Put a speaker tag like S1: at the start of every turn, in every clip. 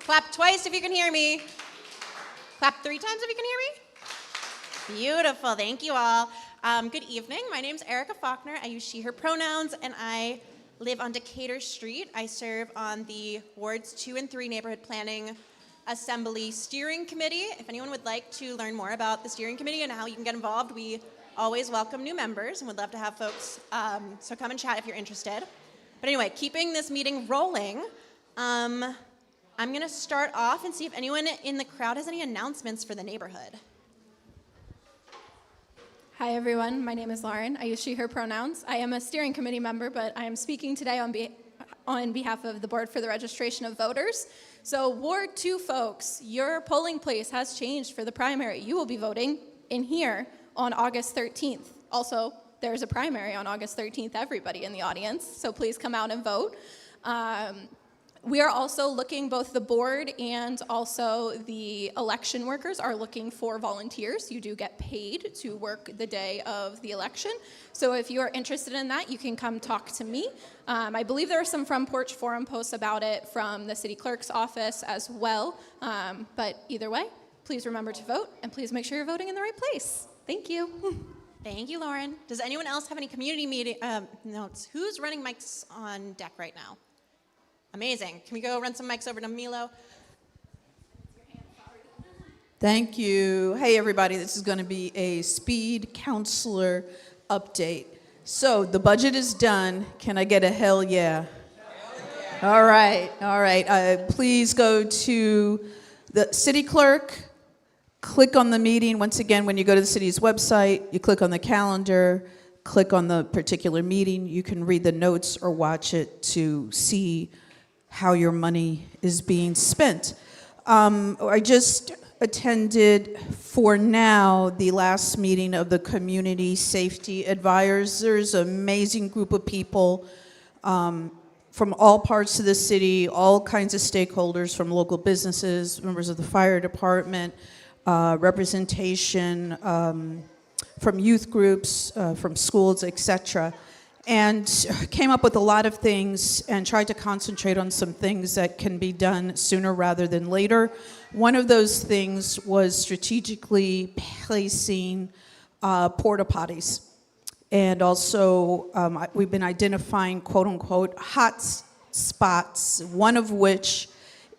S1: Clap twice if you can hear me. Clap 3 times if you can hear me. Beautiful, thank you all. Good evening, my name's Erica Faulkner. I use she, her pronouns, and I live on Decatur Street. I serve on the Wards 2 and 3 Neighborhood Planning Assembly Steering Committee. If anyone would like to learn more about the steering committee and how you can get involved, we always welcome new members and would love to have folks, so come and chat if you're interested. But anyway, keeping this meeting rolling, I'm gonna start off and see if anyone in the crowd has any announcements for the neighborhood.
S2: Hi everyone, my name is Lauren. I use she, her pronouns. I am a steering committee member, but I am speaking today on behalf of the Board for the Registration of Voters. So Ward 2 folks, your polling place has changed for the primary. You will be voting in here on August 13th. Also, there's a primary on August 13th, everybody in the audience, so please come out and vote. We are also looking, both the board and also the election workers are looking for volunteers. You do get paid to work the day of the election. So if you are interested in that, you can come talk to me. I believe there are some Front Porch Forum posts about it from the city clerk's office as well. But either way, please remember to vote, and please make sure you're voting in the right place. Thank you.
S1: Thank you, Lauren. Does anyone else have any community meeting notes? Who's running mics on deck right now? Amazing. Can we go run some mics over to Milo?
S3: Thank you. Hey, everybody. This is going to be a speed counselor update. So the budget is done. Can I get a hell yeah? All right. All right. Please go to the city clerk. Click on the meeting. Once again, when you go to the city's website, you click on the calendar, click on the particular meeting. You can read the notes or watch it to see how your money is being spent. I just attended, for now, the last meeting of the Community Safety Advisors, an amazing group of people from all parts of the city, all kinds of stakeholders, from local businesses, members of the fire department, representation from youth groups, from schools, etc., and came up with a lot of things and tried to concentrate on some things that can be done sooner rather than later. One of those things was strategically placing porta potties. And also we've been identifying quote unquote hot spots, one of which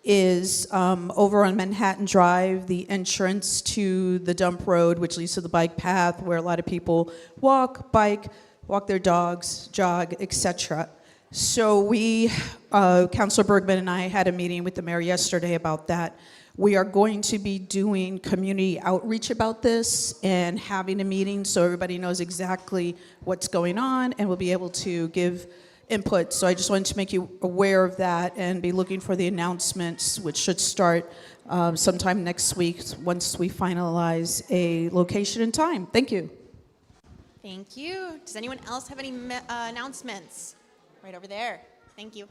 S3: is over on Manhattan Drive, the entrance to the dump road, which leads to the bike path, where a lot of people walk, bike, walk their dogs, jog, etc. So we, Councilor Bergman and I had a meeting with the mayor yesterday about that. We are going to be doing community outreach about this and having a meeting so everybody knows exactly what's going on and will be able to give input. So I just wanted to make you aware of that and be looking for the announcements, which should start sometime next week once we finalize a location and time. Thank you.
S1: Thank you. Does anyone else have any announcements? Right over there. Thank you.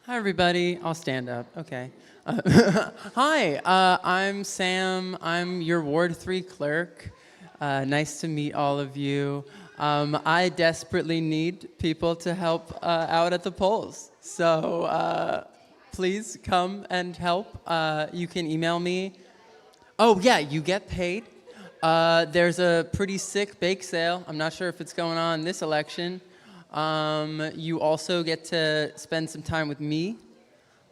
S4: Hi, everybody. I'll stand up. Okay. Hi, I'm Sam. I'm your Ward 3 clerk. Nice to meet all of you. I desperately need people to help out at the polls. So please come and help. You can email me. Oh, yeah, you get paid. There's a pretty sick bake sale. I'm not sure if it's going on this election. You also get to spend some time with me.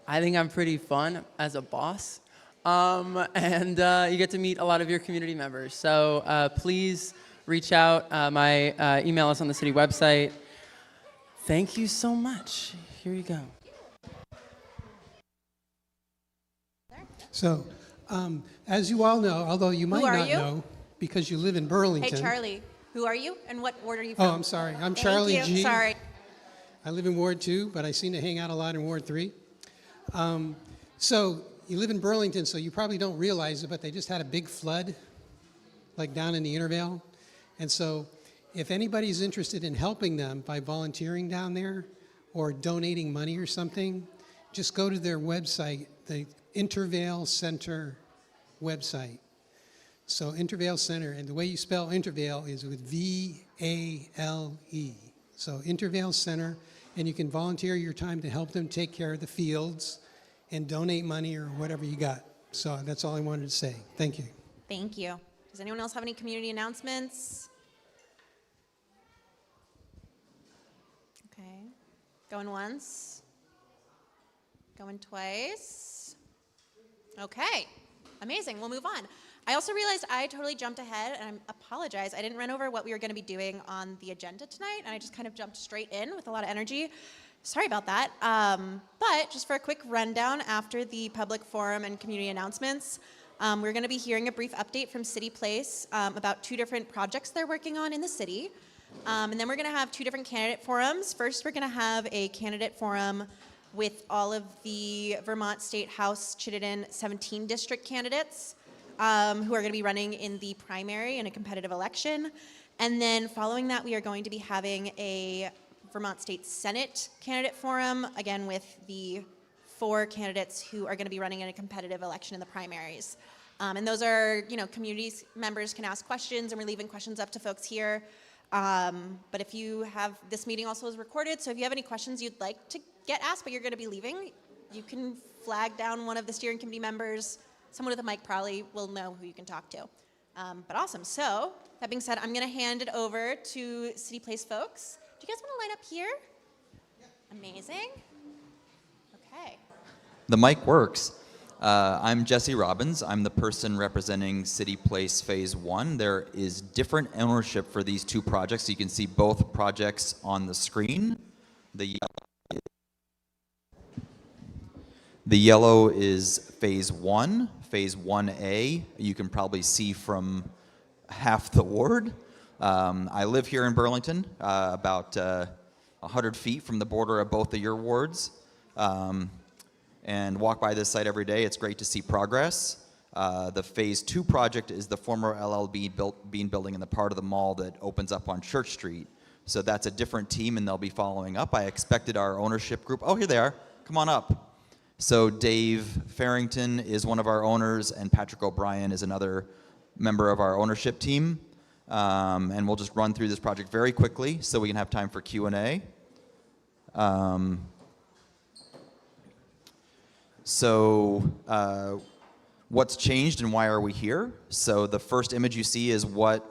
S4: I think I'm pretty fun as a boss. And you get to meet a lot of your community members. So please reach out. My email is on the city website. Thank you so much. Here you go.
S5: So, as you all know, although you might not know, because you live in Burlington.
S1: Hey, Charlie. Who are you and what ward are you from?
S5: Oh, I'm sorry. I'm Charlie G.
S1: Sorry.
S5: I live in Ward 2, but I seem to hang out a lot in Ward 3. So you live in Burlington, so you probably don't realize it, but they just had a big flood, like down in the Intervale. And so if anybody's interested in helping them by volunteering down there or donating money or something, just go to their website, the Intervale Center website. So Intervale Center, and the way you spell Intervale is with V-A-L-E. So Intervale Center, and you can volunteer your time to help them take care of the fields and donate money or whatever you got. So that's all I wanted to say. Thank you.
S1: Thank you. Does anyone else have any community announcements? Okay. Going once. Going twice. Okay. Amazing. We'll move on. I also realized I totally jumped ahead, and I apologize. I didn't run over what we were going to be doing on the agenda tonight, and I just kind of jumped straight in with a lot of energy. Sorry about that. But just for a quick rundown, after the public forum and community announcements, we're going to be hearing a brief update from CityPlace about 2 different projects they're working on in the city. And then we're going to have 2 different candidate forums. First, we're going to have a candidate forum with all of the Vermont State House Chittenden 17 district candidates who are going to be running in the primary in a competitive election. And then following that, we are going to be having a Vermont State Senate candidate forum, again with the 4 candidates who are going to be running in a competitive election in the primaries. And those are, community members can ask questions, and we're leaving questions up to folks here. But if you have, this meeting also is recorded, so if you have any questions you'd like to get asked, but you're going to be leaving, you can flag down one of the steering committee members. Someone with a mic probably will know who you can talk to. But awesome. So that being said, I'm going to hand it over to CityPlace folks. Do you guys want to line up here? Amazing. Okay.
S6: The mic works. I'm Jesse Robbins. I'm the person representing CityPlace Phase 1. There is different ownership for these 2 projects. So you can see both projects on the screen. The yellow is Phase 1. Phase 1A, you can probably see from half the ward. I live here in Burlington, about 100 feet from the border of both of your wards. And walk by this site every day. It's great to see progress. The Phase 2 project is the former LLB Bean building in the part of the mall that opens up on Church Street. So that's a different team, and they'll be following up. I expected our ownership group. Oh, here they are. Come on up. So Dave Farrington is one of our owners, and Patrick O'Brien is another member of our ownership team. And we'll just run through this project very quickly so we can have time for Q&A. So what's changed and why are we here? So the first image you see is what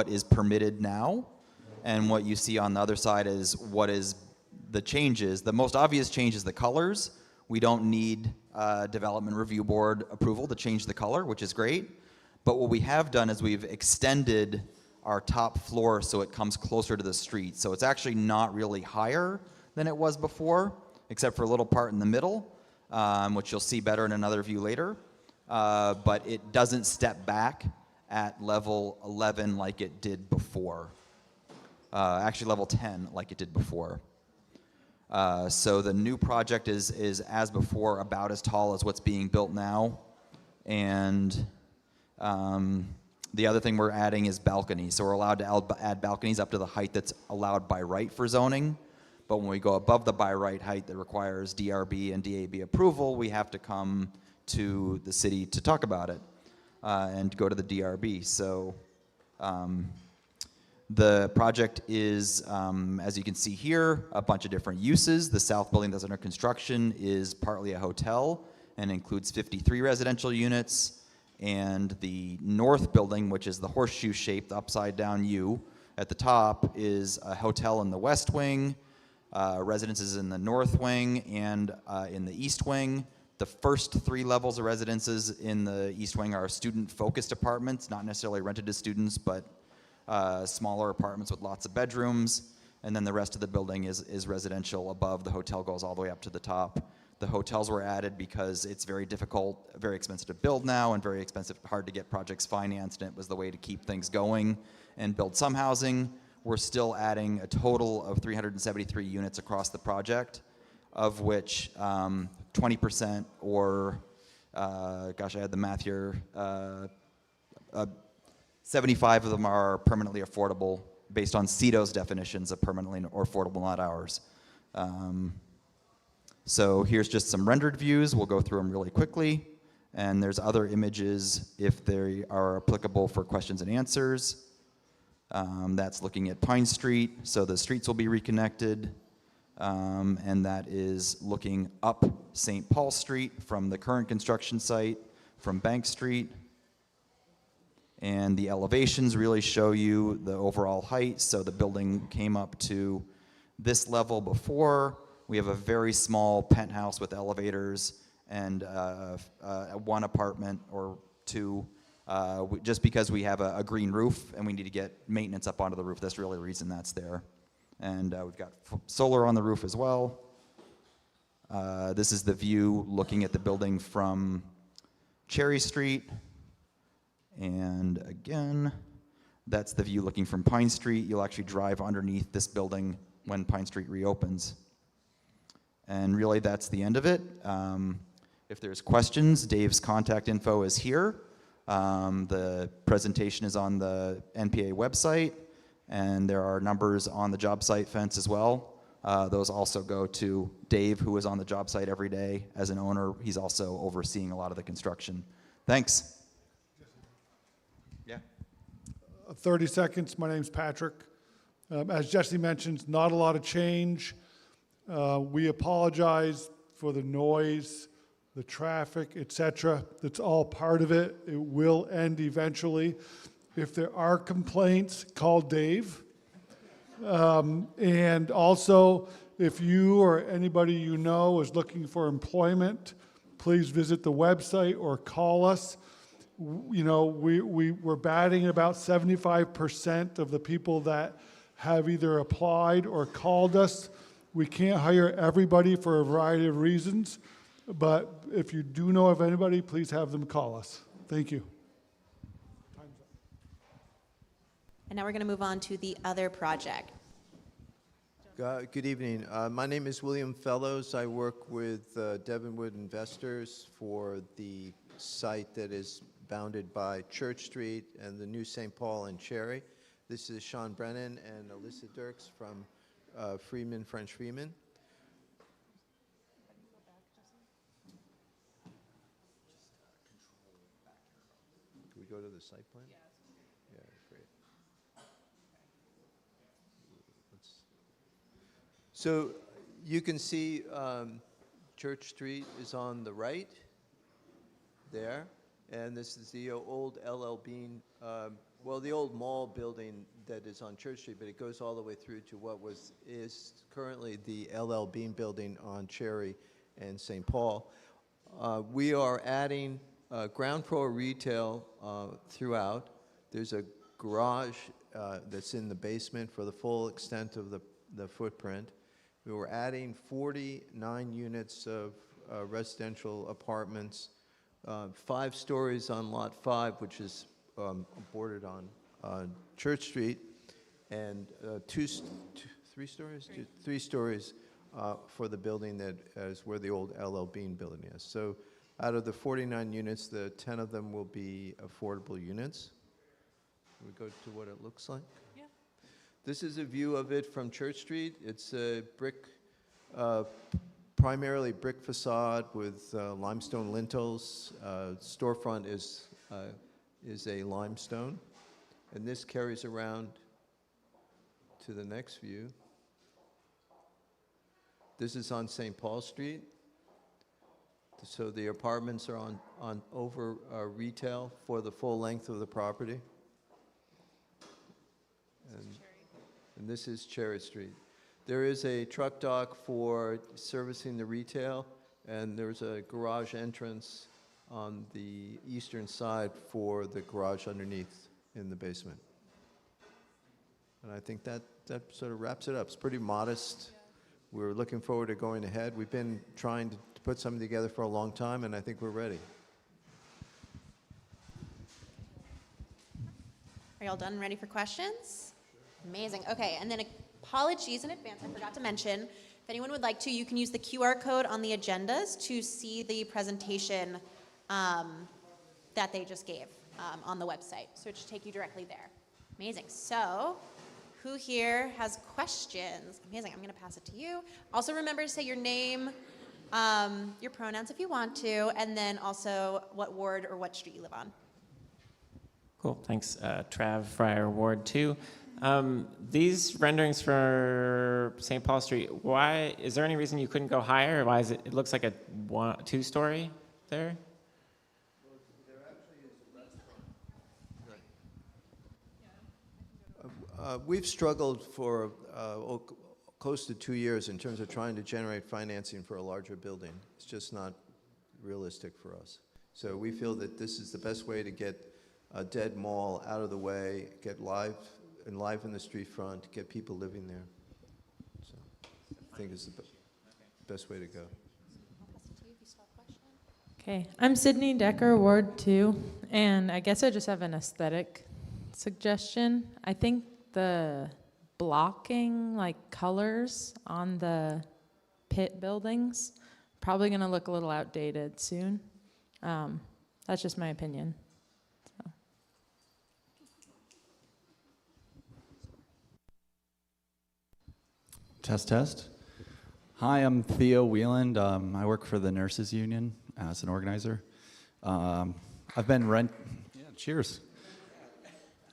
S6: is permitted now, and what you see on the other side is what is the changes. The most obvious change is the colors. We don't need Development Review Board approval to change the color, which is great. But what we have done is we've extended our top floor so it comes closer to the street. So it's actually not really higher than it was before, except for a little part in the middle. Which you'll see better in another view later, but it doesn't step back at level 11 like it did before. Actually level 10 like it did before. So the new project is as before, about as tall as what's being built now. And the other thing we're adding is balconies. So we're allowed to add balconies up to the height that's allowed by right for zoning. But when we go above the by right height that requires DRB and DAB approval, we have to come to the city to talk about it and go to the DRB. So the project is, as you can see here, a bunch of different uses. The south building that's under construction is partly a hotel and includes 53 residential units. And the north building, which is the horseshoe-shaped upside-down U at the top, is a hotel in the west wing, residences in the north wing, and in the east wing. The first 3 levels of residences in the east wing are student-focused apartments, not necessarily rented to students, but smaller apartments with lots of bedrooms. And then the rest of the building is residential above. The hotel goes all the way up to the top. The hotels were added because it's very difficult, very expensive to build now, and very expensive, hard to get projects financed, and it was the way to keep things going and build some housing. We're still adding a total of 373 units across the project, of which 20% or, gosh, I had the math here, 75 of them are permanently affordable based on CEDO's definitions of permanently or affordable, not ours. So here's just some rendered views. We'll go through them really quickly. And there's other images if they are applicable for questions and answers. That's looking at Pine Street. So the streets will be reconnected. and that is looking up St. Paul Street from the current construction site, from Bank Street. And the elevations really show you the overall height. So the building came up to this level before. We have a very small penthouse with elevators and one apartment or two, just because we have a green roof and we need to get maintenance up onto the roof. That's really the reason that's there. And we've got solar on the roof as well. This is the view looking at the building from Cherry Street. And again, that's the view looking from Pine Street. You'll actually drive underneath this building when Pine Street reopens. And really, that's the end of it. If there's questions, Dave's contact info is here. The presentation is on the NPA website, and there are numbers on the job site fence as well. Those also go to Dave, who is on the job site every day as an owner. He's also overseeing a lot of the construction. Thanks. Yeah.
S7: 30 seconds. My name's Patrick. As Jesse mentioned, not a lot of change. We apologize for the noise, the traffic, etc. That's all part of it. It will end eventually. If there are complaints, call Dave. And also, if you or anybody you know is looking for employment, please visit the website or call us. You know, we're batting about 75% of the people that have either applied or called us. We can't hire everybody for a variety of reasons, but if you do know of anybody, please have them call us. Thank you.
S1: And now we're going to move on to the other project.
S8: Good evening. My name is William Fellows. I work with Devonwood Investors for the site that is bounded by Church Street and the new St. Paul and Cherry. This is Sean Brennan and Alyssa Dirks from Freeman, French Freeman. Can we go to the site plan? Yeah, great. So you can see Church Street is on the right there, and this is the old LL Bean, well, the old mall building that is on Church Street, but it goes all the way through to what is currently the LL Bean building on Cherry and St. Paul. We are adding ground floor retail throughout. There's a garage that's in the basement for the full extent of the footprint. We were adding 49 units of residential apartments, 5 stories on Lot 5, which is bordered on Church Street, and 3 stories? 3 stories for the building that is where the old LL Bean building is. So out of the 49 units, the 10 of them will be affordable units. Can we go to what it looks like? Yeah. This is a view of it from Church Street. It's a brick, primarily brick facade with limestone lintels. Storefront is a limestone. And this carries around to the next view. This is on St. Paul Street. So the apartments are on over retail for the full length of the property. And this is Cherry Street. There is a truck dock for servicing the retail, and there's a garage entrance on the eastern side for the garage underneath in the basement. And I think that sort of wraps it up. It's pretty modest. We're looking forward to going ahead. We've been trying to put something together for a long time, and I think we're ready.
S1: Are y'all done and ready for questions? Amazing. Okay, and then apologies in advance, I forgot to mention, if anyone would like to, you can use the QR code on the agendas to see the presentation that they just gave on the website. So it should take you directly there. Amazing. So who here has questions? Amazing. I'm going to pass it to you. Also remember to say your name, your pronouns if you want to, and then also what ward or what street you live on.
S9: Cool, thanks. Trav Fryer, Ward 2. These renderings for St. Paul Street, why, is there any reason you couldn't go higher? Why is it looks like a two-story there?
S8: We've struggled for close to 2 years in terms of trying to generate financing for a larger building. It's just not realistic for us. So we feel that this is the best way to get a dead mall out of the way, get enliven the street front, get people living there. So I think it's the best way to go.
S10: Okay, I'm Sydney Decker, Ward 2, and I guess I just have an aesthetic suggestion. I think the blocking, like colors on the pit buildings, probably gonna look a little outdated soon. That's just my opinion. So.
S11: Test, test. Hi, I'm Theo Wieland. I work for the Nurses Union as an organizer. I've been cheers.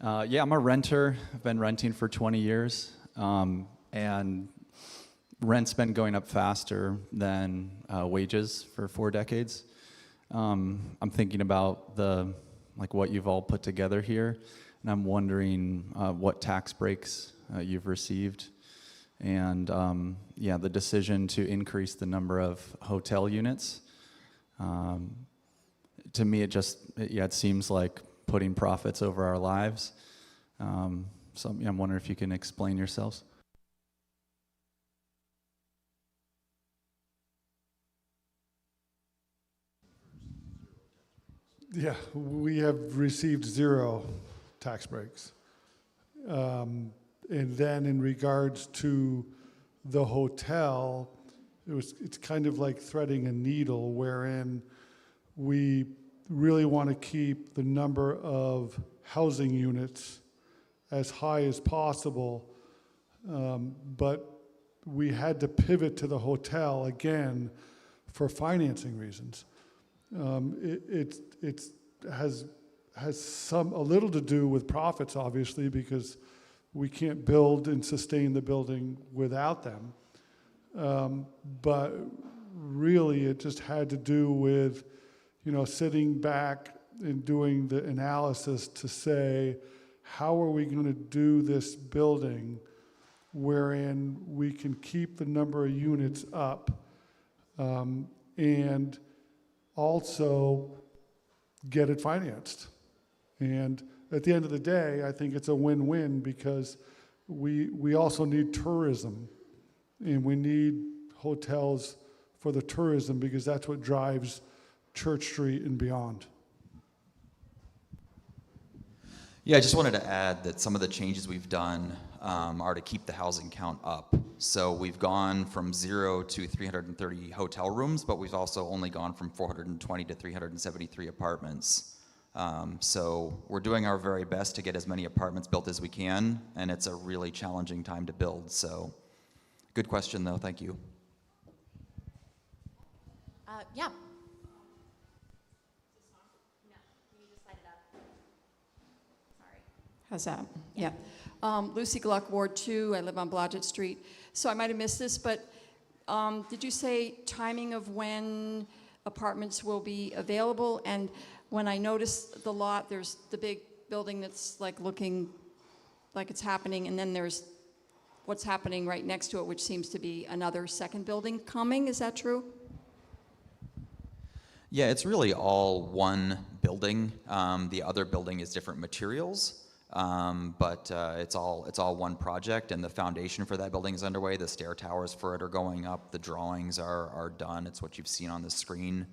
S11: Yeah, I'm a renter. I've been renting for 20 years. And rent's been going up faster than wages for 4 decades. I'm thinking about what you've all put together here, and I'm wondering what tax breaks you've received. And the decision to increase the number of hotel units. To me, it seems like putting profits over our lives. So I'm wondering if you can explain yourselves.
S7: Yeah, we have received 0 tax breaks. And then in regards to the hotel, it's kind of like threading a needle, wherein we really want to keep the number of housing units as high as possible, but we had to pivot to the hotel again for financing reasons. It has a little to do with profits, obviously, because we can't build and sustain the building without them. But really, it just had to do with, sitting back and doing the analysis to say, how are we going to do this building wherein we can keep the number of units up and also get it financed? And at the end of the day, I think it's a win-win, because we also need tourism, and we need hotels for the tourism, because that's what drives Church Street and beyond.
S6: Yeah, I just wanted to add that some of the changes we've done are to keep the housing count up. So we've gone from 0 to 330 hotel rooms, but we've also only gone from 420 to 373 apartments. So we're doing our very best to get as many apartments built as we can, and it's a really challenging time to build. So good question, though. Thank you.
S1: Yeah.
S12: How's that? Yeah. Lucy Gluck, Ward 2. I live on Blodgett Street. So I might have missed this, but did you say timing of when apartments will be available? And when I noticed the lot, there's the big building that's looking like it's happening, and then there's what's happening right next to it, which seems to be another second building coming. Is that true?
S6: Yeah, it's really all one building. The other building is different materials. But it's all one project, and the foundation for that building is underway. The stair towers for it are going up. The drawings are done. It's what you've seen on the screen.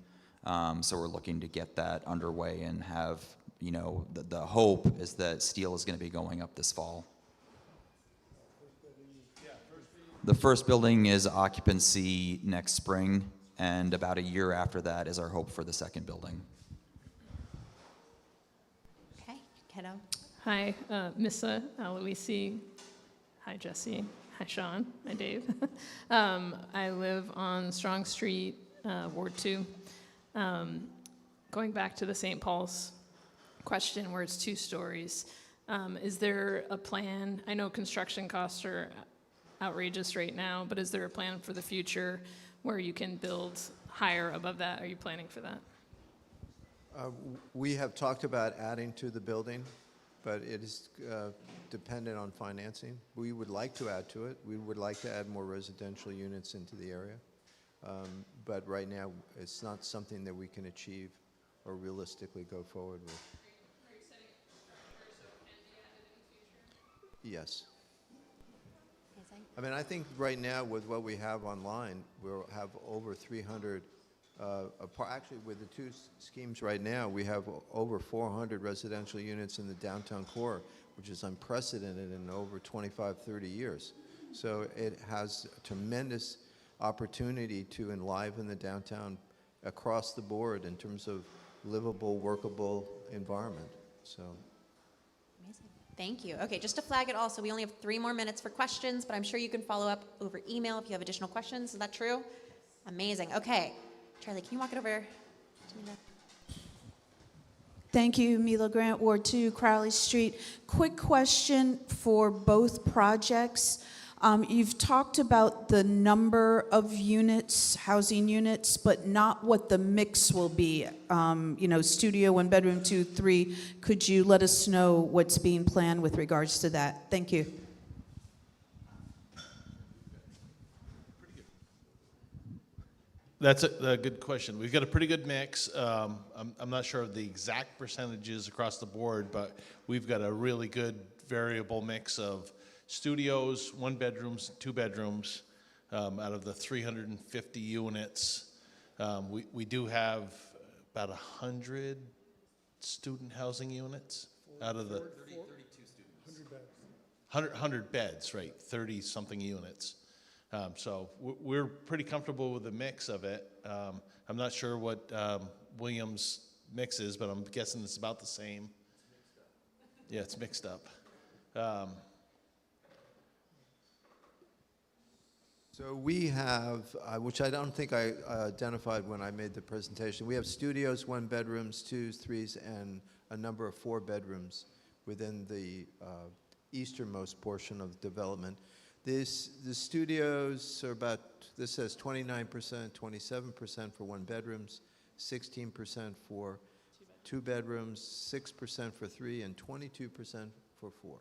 S6: So we're looking to get that underway and have, the hope is that steel is going to be going up this fall. The first building is occupancy next spring, and about a year after that is our hope for the second building.
S1: Okay, kiddo.
S13: Hi, Missa Aloisi. Hi, Jesse. Hi, Sean. Hi, Dave. I live on Strong Street, Ward 2. Going back to the St. Paul's question where it's 2 stories, Is there a plan? I know construction costs are outrageous right now, but is there a plan for the future where you can build higher above that? Are you planning for that?
S8: We have talked about adding to the building, but it is dependent on financing. We would like to add to it. We would like to add more residential units into the area. But right now, it's not something that we can achieve or realistically go forward with.
S13: Are you setting a so it can be added in the future?
S8: Yes. I mean, I think right now with what we have online, we'll have over 300, actually with the two schemes right now, we have over 400 residential units in the downtown core, which is unprecedented in over 25, 30 years. So it has a tremendous opportunity to enliven the downtown across the board in terms of livable, workable environment. So.
S1: Amazing. Thank you. Okay, just to flag it also, we only have 3 more minutes for questions, but I'm sure you can follow up over email if you have additional questions. Is that true? Amazing. Okay. Charlie, can you walk it over to me now?
S3: Thank you, Mila Grant, Ward 2, Crowley Street. Quick question for both projects. You've talked about the number of units, housing units, but not what the mix will be. Studio, 1 bedroom, 2, 3. Could you let us know what's being planned with regards to that? Thank you.
S14: That's a good question. We've got a pretty good mix. I'm not sure of the exact percentages across the board, but we've got a really good variable mix of studios, 1 bedrooms, 2 bedrooms. Out of the 350 units, we do have about 100 student housing units out of the 32 students. 100 beds, right? 30 something units. So we're pretty comfortable with the mix of it. I'm not sure what Williams' mix is, but I'm guessing it's about the same. Yeah, it's mixed up.
S8: So we have, which I don't think I identified when I made the presentation, we have studios, 1 bedrooms, 2s, 3s, and a number of 4 bedrooms within the easternmost portion of the development. The studios are about, this says 29%, 27% for 1 bedrooms, 16% for 2 bedrooms, 6% for 3, and 22% for 4.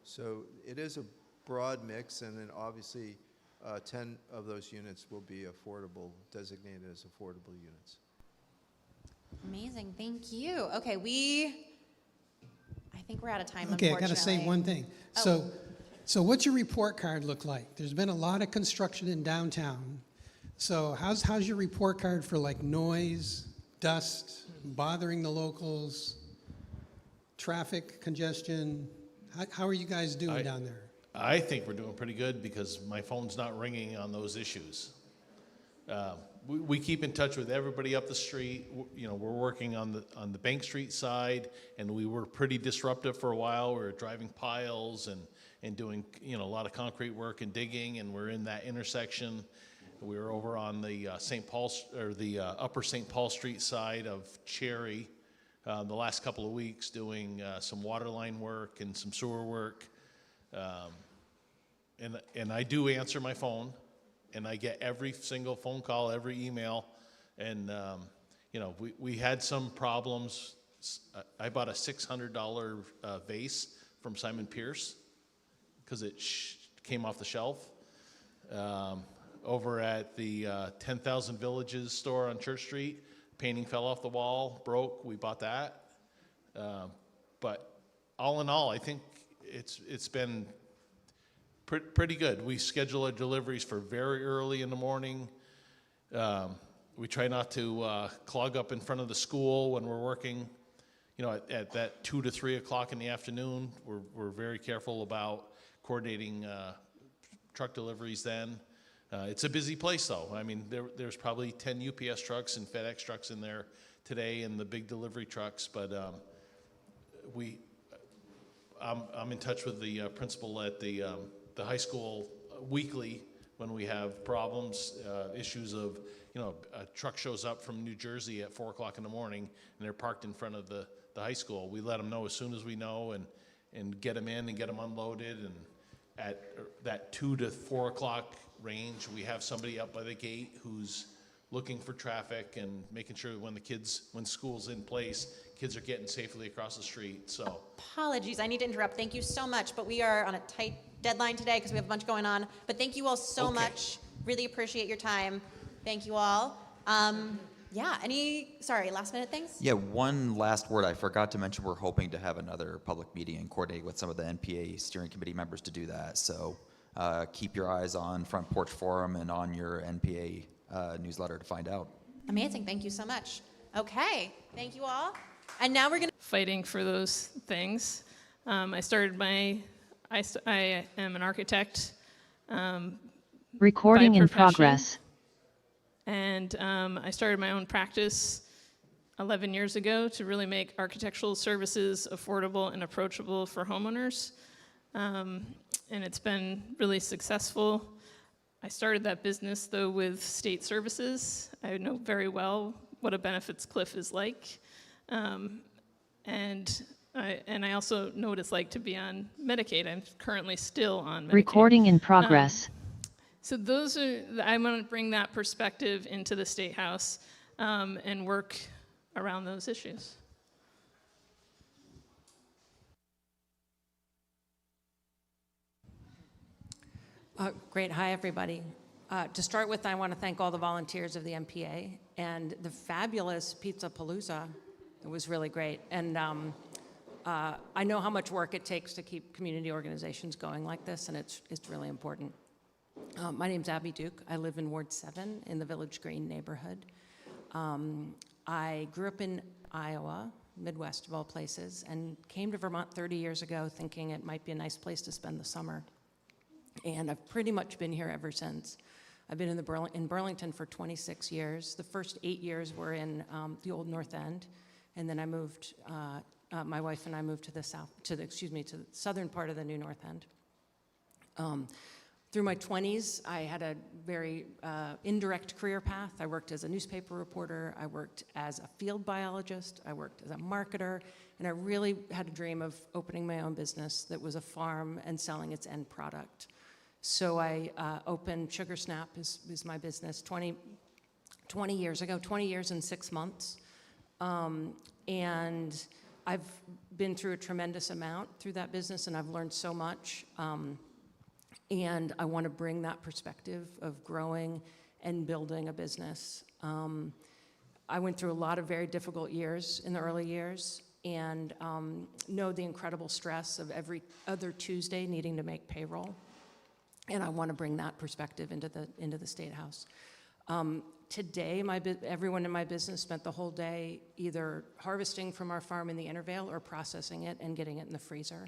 S8: So it is a broad mix, and then obviously 10 of those units will be affordable, designated as affordable units.
S1: Amazing. Thank you. Okay, I think we're out of time,
S5: Okay, I
S1: unfortunately.
S5: got to say one thing. So what's your report card look like? There's been a lot of construction in downtown. So how's your report card for like noise, dust, bothering the locals, traffic congestion? How are you guys doing down there?
S14: I think we're doing pretty good because my phone's not ringing on those issues. We keep in touch with everybody up the street. We're working on the Bank Street side, and we were pretty disruptive for a while. We were driving piles and doing a lot of concrete work and digging, and we're in that intersection. We were over on the St. Paul or the Upper St. Paul Street side of Cherry the last couple of weeks, doing some water line work and some sewer work. And I do answer my phone, and I get every single phone call, every email, and we had some problems. I bought a $600 vase from Simon Pierce because it came off the shelf. Over at the 10,000 Villages store on Church Street, painting fell off the wall, broke. We bought that. But all in all, I think it's been pretty good. We schedule our deliveries for very early in the morning. We try not to clog up in front of the school when we're working. At that 2 to 3 o'clock in the afternoon, we're very careful about coordinating truck deliveries then. It's a busy place, though. I mean, there's probably 10 UPS trucks and FedEx trucks in there today, and the big delivery trucks. But I'm in touch with the principal at the high school weekly when we have problems, issues of, a truck shows up from New Jersey at 4 o'clock in the morning and they're parked in front of the high school. We let them know as soon as we know, and and get them in and get them unloaded. And at that 2 to 4 o'clock range, we have somebody up by the gate who's looking for traffic and making sure when school's in place, kids are getting safely across the street. So
S1: Apologies, I need to interrupt. Thank you so much, but we are on a tight deadline today because we have a bunch going on. But thank you all so much. Really appreciate your time. Thank you all. Yeah, last minute things?
S6: Yeah, one last word I forgot to mention. We're hoping to have another public meeting and coordinate with some of the NPA steering committee members to do that. So keep your eyes on Front Porch Forum and on your NPA newsletter to find out.
S1: Amazing, thank you so much. Okay, thank you all. And now we're gonna
S13: Fighting for those things. I am an architect.
S15: Recording
S13: by
S15: in
S13: profession.
S15: progress.
S13: And I started my own practice 11 years ago to really make architectural services affordable and approachable for homeowners. And it's been really successful. I started that business, though, with state services. I know very well what a benefits cliff is like. And I also know what it's like to be on Medicaid. I'm currently still on Medicaid.
S15: Recording in progress.
S13: So I'm going to bring that perspective into the State House and work around those issues.
S16: Great. Hi, everybody. To start with, I want to thank all the volunteers of the NPA and the fabulous Pizza Palooza. It was really great. And I know how much work it takes to keep community organizations going like this, and it's really important. My name's Abby Duke. I live in Ward 7 in the Village Green neighborhood. I grew up in Iowa, Midwest of all places, and came to Vermont 30 years ago thinking it might be a nice place to spend the summer. And I've pretty much been here ever since. I've been in Burlington for 26 years. The first 8 years were in the old North End, and then I moved. My wife and I moved to the southern part of the new North End. Through my 20s, I had a very indirect career path. I worked as a newspaper reporter. I worked as a field biologist. I worked as a marketer. And I really had a dream of opening my own business that was a farm and selling its end product. So I opened Sugar Snap is my business 20 years ago, 20 years and 6 months. And I've been through a tremendous amount through that business, and I've learned so much. And I want to bring that perspective of growing and building a business. I went through a lot of very difficult years in the early years, and know the incredible stress of every other Tuesday needing to make payroll. And I want to bring that perspective into the State House. Today, everyone in my business spent the whole day either harvesting from our farm in the Intervale or processing it and getting it in the freezer.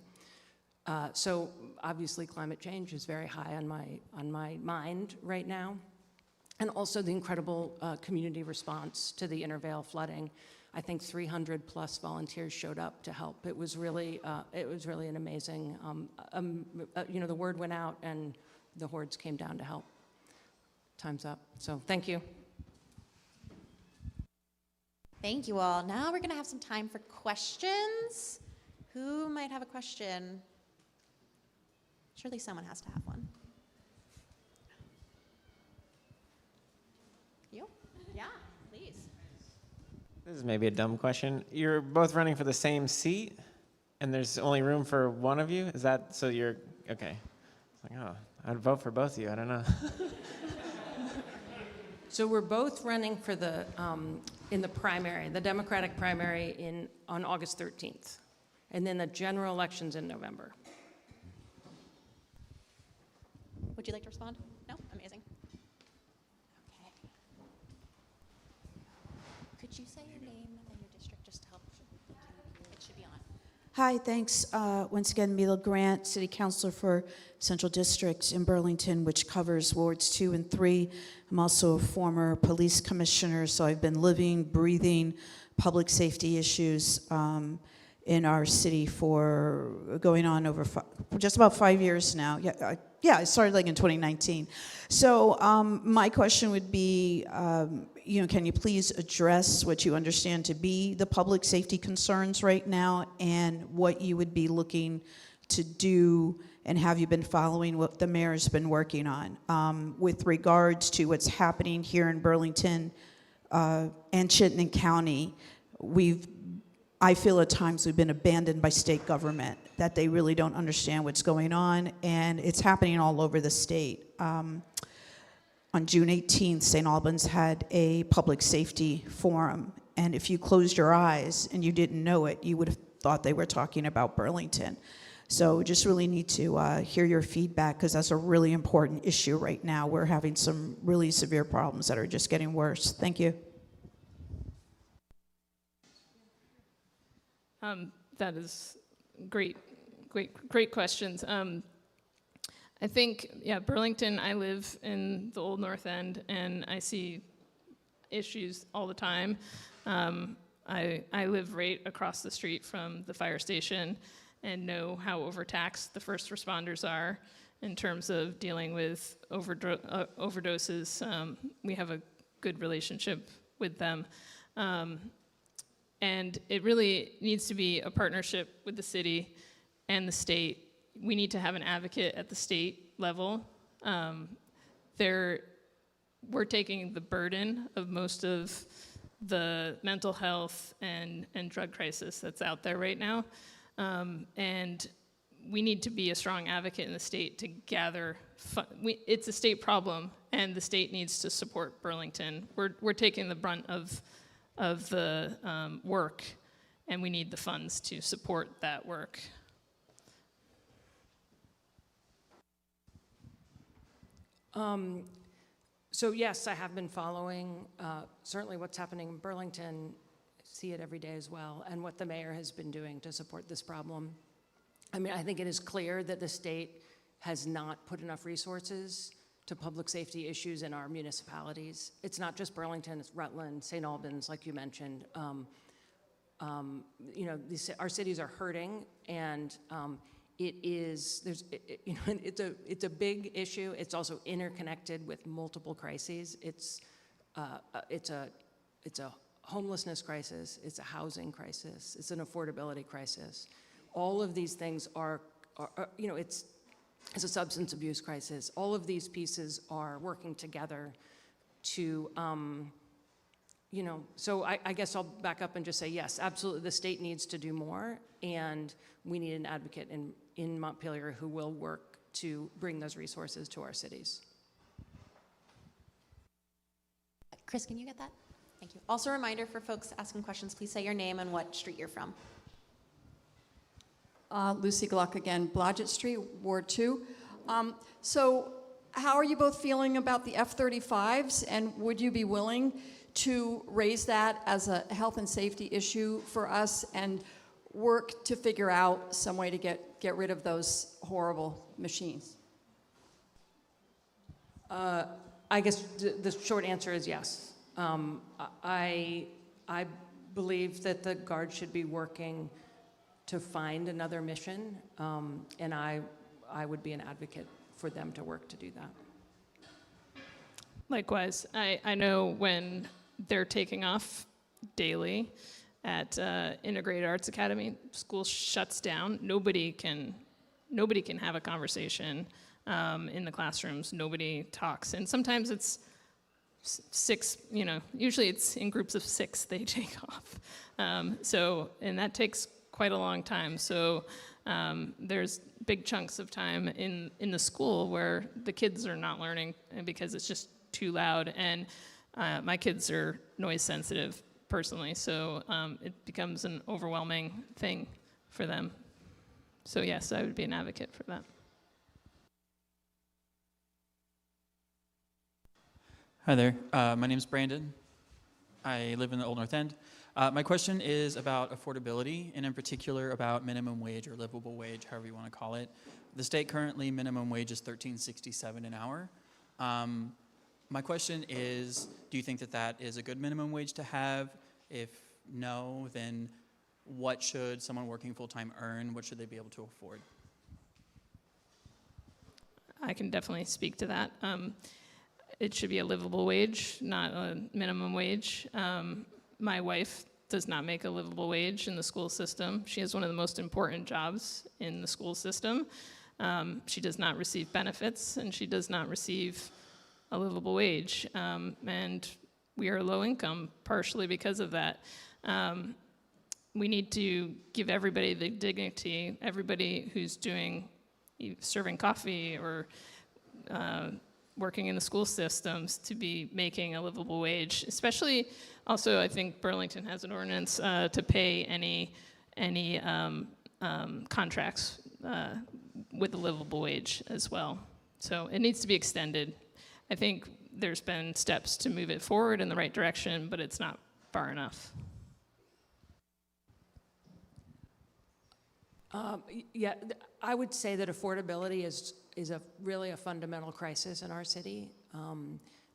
S16: So obviously climate change is very high on my mind right now. And also the incredible community response to the Intervale flooding. I think 300 plus volunteers showed up to help. It was really an amazing, the word went out and the hordes came down to help. Time's up, so thank you.
S1: Thank you all. Now we're going to have some time for questions. Who might have a question? Surely someone has to have one. You? Yeah, please.
S9: This is maybe a dumb question. You're both running for the same seat, and there's only room for one of you? Is that, so you're, okay. It's like, oh, I'd vote for both of you, I don't know.
S16: So we're both running for in the primary, the Democratic primary on August 13th, and then the general elections in November.
S1: Would you like to respond? No? Amazing. Okay. Could you say your name and your district just to help? It should be on.
S3: Hi, thanks. Once again, Mila Grant, City Councilor for Central District in Burlington, which covers Wards 2 and 3. I'm also a former police commissioner, so I've been living, breathing public safety issues in our city for going on over just about 5 years now. Yeah, it started like in 2019. So my question would be, can you please address what you understand to be the public safety concerns right now and what you would be looking to do, and have you been following what the mayor's been working on with regards to what's happening here in Burlington and Chittenden County? I feel at times we've been abandoned by state government, that they really don't understand what's going on, and it's happening all over the state. On June 18th, St. Albans had a public safety forum, and if you closed your eyes and you didn't know it, you would have thought they were talking about Burlington. So just really need to hear your feedback, because that's a really important issue right now. We're having some really severe problems that are just getting worse. Thank you.
S13: That is great questions. I think, Burlington, I live in the Old North End, and I see issues all the time. I live right across the street from the fire station and know how overtaxed the first responders are in terms of dealing with overdoses. We have a good relationship with them. And it really needs to be a partnership with the city and the state. We need to have an advocate at the state level. We're taking the burden of most of the mental health and drug crisis that's out there right now. And we need to be a strong advocate in the state to gather it's a state problem, and the state needs to support Burlington. We're taking the brunt of the work, and we need the funds to support that work.
S16: So yes, I have been following certainly what's happening in Burlington, see it every day as well, and what the mayor has been doing to support this problem. I mean, I think it is clear that the state has not put enough resources to public safety issues in our municipalities. It's not just Burlington, it's Rutland, St. Albans, like you mentioned. Our cities are hurting, and it's a big issue. It's also interconnected with multiple crises. It's a homelessness crisis, it's a housing crisis, it's an affordability crisis. All of these things it's a substance abuse crisis. All of these pieces are working together to, so I guess I'll back up and just say, yes, absolutely, the state needs to do more, and we need an advocate in Montpelier who will work to bring those resources to our cities.
S1: Chris, can you get that? Thank you. Also a reminder for folks asking questions, please say your name and what street you're from.
S12: Lucy Gluck again, Blodgett Street, Ward 2. So how are you both feeling about the F-35s, and would you be willing to raise that as a health and safety issue for us and work to figure out some way to get rid of those horrible machines?
S16: I guess the short answer is yes. I believe that the Guard should be working to find another mission, and I would be an advocate for them to work to do that.
S13: Likewise, I know when they're taking off daily at Integrated Arts Academy, school shuts down. Nobody can have a conversation in the classrooms. Nobody talks, and sometimes it's 6. Usually it's in groups of 6 they take off. And that takes quite a long time. So there's big chunks of time in the school where the kids are not learning because it's just too loud. And my kids are noise sensitive personally, so it becomes an overwhelming thing for them. So yes, I would be an advocate for that.
S15: Hi there, my name's Brandon. I live in the Old North End. My question is about affordability, and in particular about minimum wage or livable wage, however you want to call it. The state currently minimum wage is $13.67 an hour. My question is, do you think that that is a good minimum wage to have? If no, then what should someone working full-time earn? What should they be able to afford?
S13: I can definitely speak to that. It should be a livable wage, not a minimum wage. My wife does not make a livable wage in the school system. She has one of the most important jobs in the school system. She does not receive benefits, and she does not receive a livable wage. And we are low income partially because of that. We need to give everybody the dignity, everybody who's serving coffee or working in the school systems, to be making a livable wage. Especially, also, I think Burlington has an ordinance to pay any contracts with a livable wage as well. So it needs to be extended. I think there's been steps to move it forward in the right direction, but it's not far enough.
S16: Yeah, I would say that affordability is really a fundamental crisis in our city.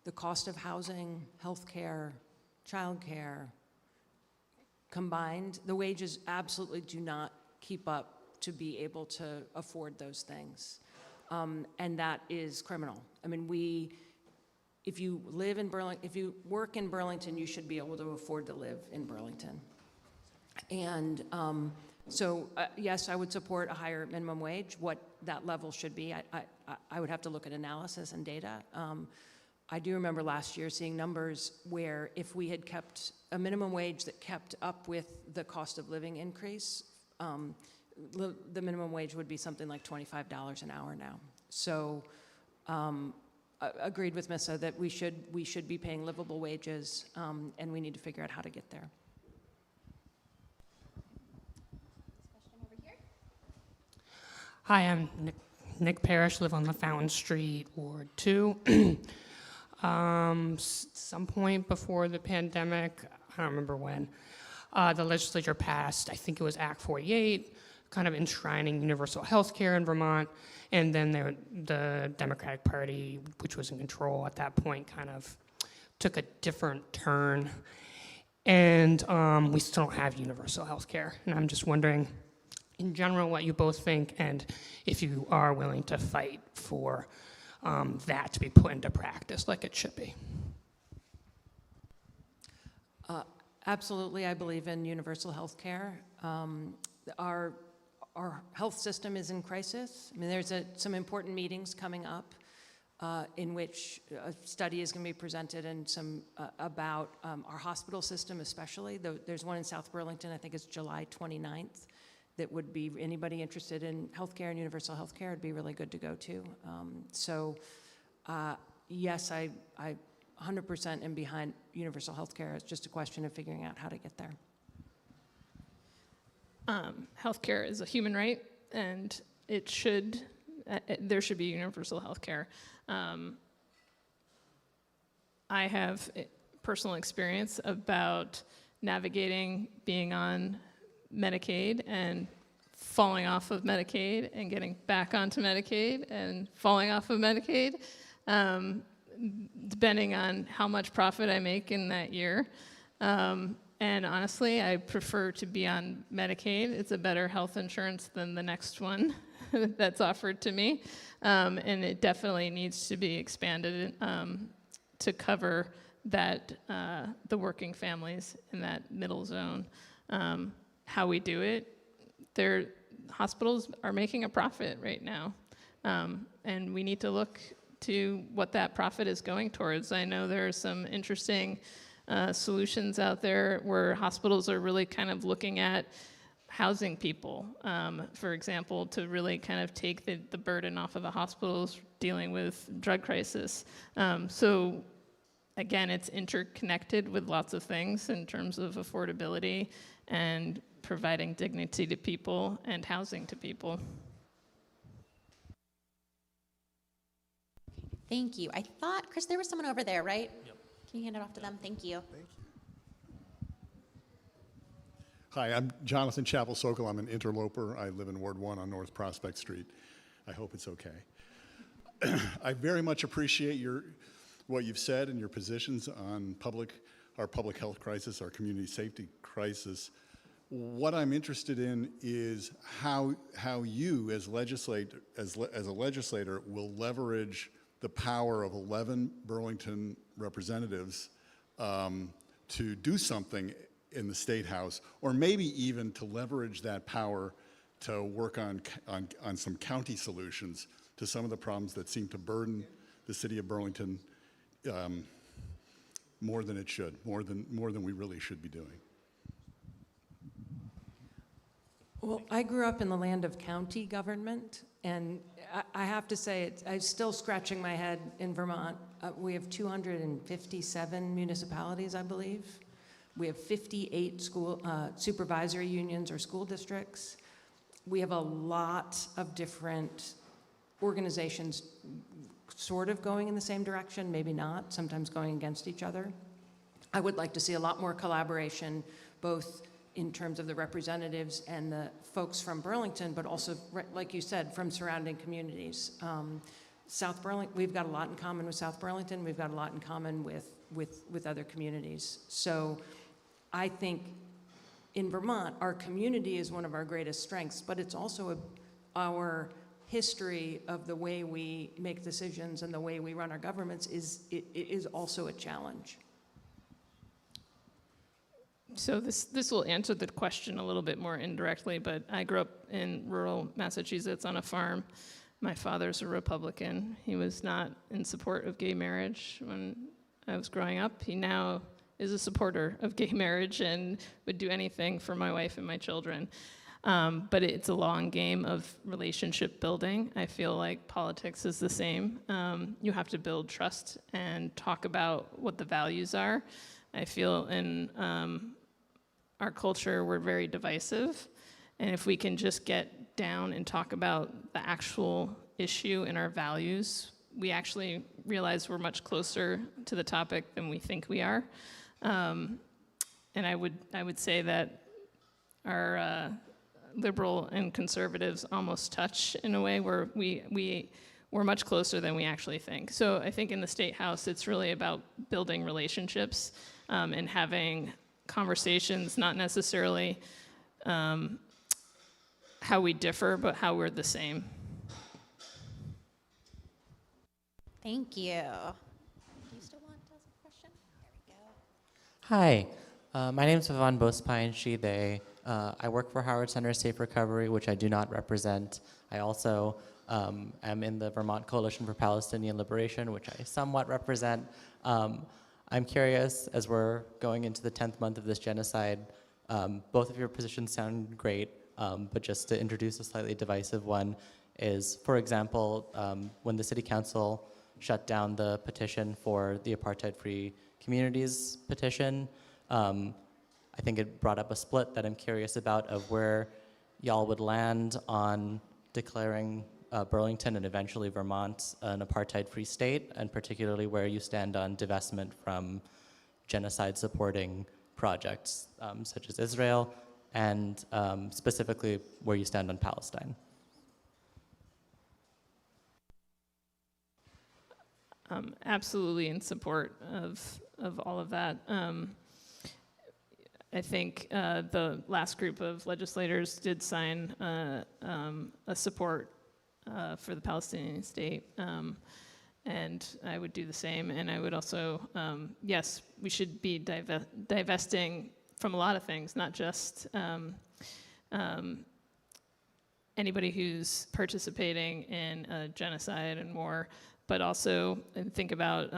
S16: The cost of housing, healthcare, childcare, combined, the wages absolutely do not keep up to be able to afford those things. And that is criminal. I mean, if you live in Burlington, if you work in Burlington, you should be able to afford to live in Burlington. And so yes, I would support a higher minimum wage. What that level should be, I would have to look at analysis and data. I do remember last year seeing numbers where if we had kept a minimum wage that kept up with the cost of living increase, the minimum wage would be something like $25 an hour now. So agreed with Missa that we should be paying livable wages, and we need to figure out how to get there.
S17: Hi, I'm Nick Parrish, live on LaFountain Street, Ward 2. Some point before the pandemic, I don't remember when, the legislature passed, I think it was Act 48, kind of enshrining universal health care in Vermont, and then the Democratic Party, which was in control at that point, kind of took a different turn, and we still don't have universal health care. And I'm just wondering, in general, what you both think, and if you are willing to fight for that to be put into practice like it should be.
S16: Absolutely, I believe in universal health care. Our health system is in crisis. I mean, there's some important meetings coming up in which a study is going to be presented and some about our hospital system especially. There's one in South Burlington, I think it's July 29th, that would be, anybody interested in healthcare and universal healthcare, it'd be really good to go to. Yes, I 100% am behind universal healthcare. It's just a question of figuring out how to get there.
S13: Healthcare is a human right, and there should be universal healthcare. I have personal experience about navigating being on Medicaid and falling off of Medicaid and getting back onto Medicaid and falling off of Medicaid, depending on how much profit I make in that year. And honestly, I prefer to be on Medicaid. It's a better health insurance than the next one that's offered to me. And it definitely needs to be expanded to cover that the working families in that middle zone. How we do it, hospitals are making a profit right now. And we need to look to what that profit is going towards. I know there are some interesting solutions out there where hospitals are really kind of looking at housing people, for example, to really kind of take the burden off of the hospitals dealing with drug crisis. So again, it's interconnected with lots of things in terms of affordability and providing dignity to people and housing to people.
S1: Thank you. I thought, Chris, there was someone over there, right?
S18: Yep.
S1: Can you hand it off to them? Thank you.
S18: Thank you. Hi, I'm Jonathan Chappell-Sokol. I'm an interloper. I live in Ward 1 on North Prospect Street. I hope it's okay. I very much appreciate what you've said and your positions on our public health crisis, our community safety crisis. What I'm interested in is how you, as a legislator, will leverage the power of 11 Burlington representatives to do something in the State House, or maybe even to leverage that power to work on some county solutions to some of the problems that seem to burden the city of Burlington more than it should, more than we really should be doing.
S16: Well, I grew up in the land of county government, and I have to say, I'm still scratching my head in Vermont. We have 257 municipalities, I believe. We have 58 school supervisory unions or school districts. We have a lot of different organizations sort of going in the same direction, maybe not, sometimes going against each other. I would like to see a lot more collaboration, both in terms of the representatives and the folks from Burlington, but also, like you said, from surrounding communities. South Burlington, we've got a lot in common with South Burlington. We've got a lot in common with other communities. So I think in Vermont, our community is one of our greatest strengths, but it's also our history of the way we make decisions and the way we run our governments is also a challenge.
S13: So this will answer the question a little bit more indirectly, but I grew up in rural Massachusetts on a farm. My father's a Republican. He was not in support of gay marriage when I was growing up. He now is a supporter of gay marriage and would do anything for my wife and my children. But it's a long game of relationship building. I feel like politics is the same. You have to build trust and talk about what the values are. I feel in our culture, we're very divisive. And if we can just get down and talk about the actual issue and our values, we actually realize we're much closer to the topic than we think we are. And I would say that our liberal and conservatives almost touch in a way where we're much closer than we actually think. So I think in the State House, it's really about building relationships and having conversations, not necessarily how we differ, but how we're the same.
S1: Thank you. Do you still want to ask a question? There we go.
S19: Hi, my name is Vivan Bospine, she, they. I work for Howard Center Safe Recovery, which I do not represent. I also am in the Vermont Coalition for Palestinian Liberation, which I somewhat represent. I'm curious, as we're going into the 10th month of this genocide, both of your positions sound great, but just to introduce a slightly divisive one is, for example, when the City Council shut down the petition for the apartheid-free communities petition, I think it brought up a split that I'm curious about of where y'all would land on declaring Burlington and eventually Vermont an apartheid-free state, and particularly where you stand on divestment from genocide-supporting projects such as Israel, and specifically where you stand on Palestine.
S13: Absolutely in support of all of that. I think the last group of legislators did sign a support for the Palestinian state, and I would do the same. And I would also, yes, we should be divesting from a lot of things, not just anybody who's participating in a genocide and war, but also think about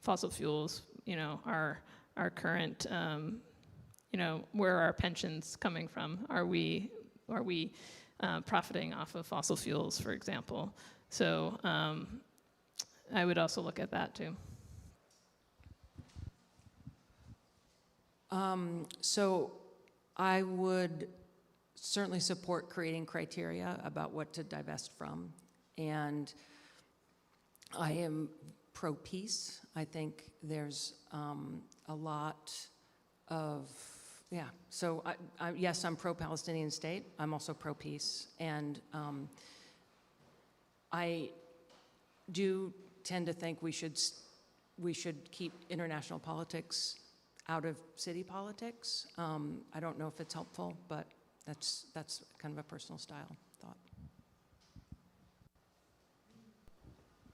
S13: fossil fuels. You know, our current, you know, where are our pensions coming from? Are we profiting off of fossil fuels, for example? So I would also look at that too.
S16: So I would certainly support creating criteria about what to divest from, and I am pro-peace. I think there's a lot of, yeah, so yes, I'm pro-Palestinian state. I'm also pro-peace, and I do tend to think we should keep international politics out of city politics. I don't know if it's helpful, but that's kind of a personal style thought.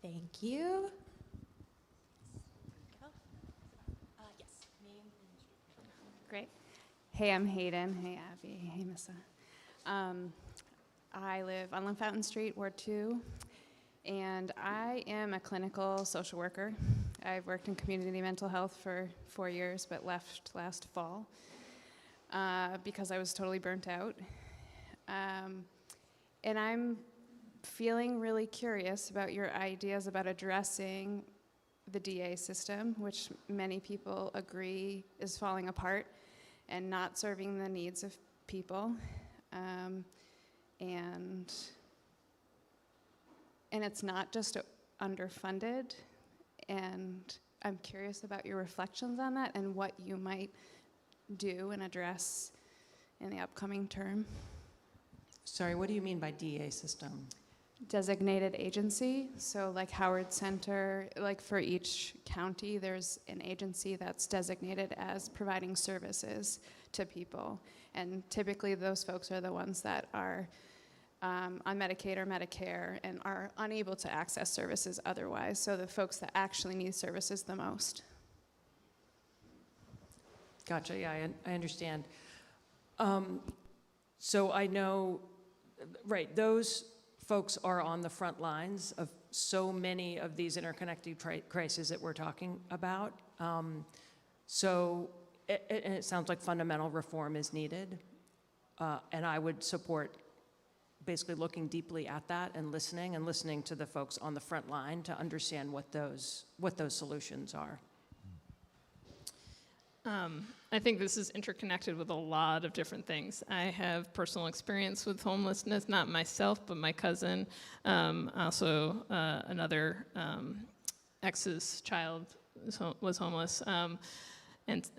S1: Thank you. Yes.
S20: Great. Hey, I'm Hayden. Hey, Abby. Hey, Missa. I live on Fountain Street, Ward 2, and I am a clinical social worker. I've worked in community mental health for 4 years, but left last fall because I was totally burnt out. And I'm feeling really curious about your ideas about addressing the DA system, which many people agree is falling apart and not serving the needs of people. And it's not just underfunded. And I'm curious about your reflections on that and what you might do and address in the upcoming term.
S16: Sorry, what do you mean by DA system?
S20: Designated agency. So like Howard Center, like for each county, there's an agency that's designated as providing services to people. And typically those folks are the ones that are on Medicaid or Medicare and are unable to access services otherwise. So the folks that actually need services the most.
S16: Gotcha, yeah, I understand. So I know, right, those folks are on the front lines of so many of these interconnected crises that we're talking about. So it sounds like fundamental reform is needed. And I would support basically looking deeply at that and listening to the folks on the front line to understand what those solutions are.
S13: I think this is interconnected with a lot of different things. I have personal experience with homelessness, not myself, but my cousin, also another ex's child was homeless, and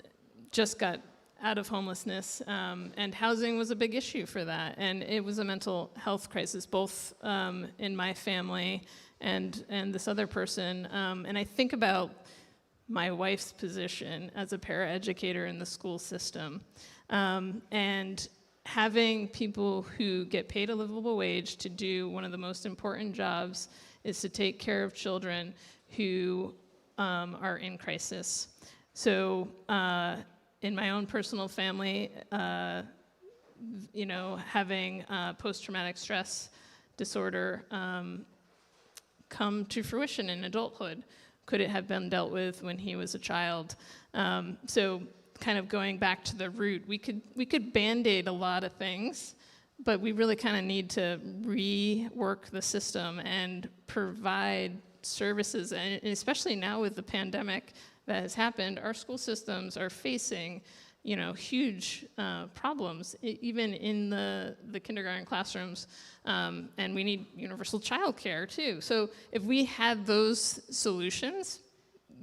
S13: just got out of homelessness, and housing was a big issue for that, and it was a mental health crisis, both in my family and this other person, and I think about my wife's position as a paraeducator in the school system, and having people who get paid a livable wage to do one of the most important jobs is to take care of children who are in crisis. So in my own personal family, you know, having post-traumatic stress disorder come to fruition in adulthood. Could it have been dealt with when he was a child? So kind of going back to the root, we could Band-Aid a lot of things, but we really kind of need to rework the system and provide services, and especially now with the pandemic that has happened, our school systems are facing, you know, huge problems, even in the kindergarten classrooms, and we need universal childcare too. So if we had those solutions,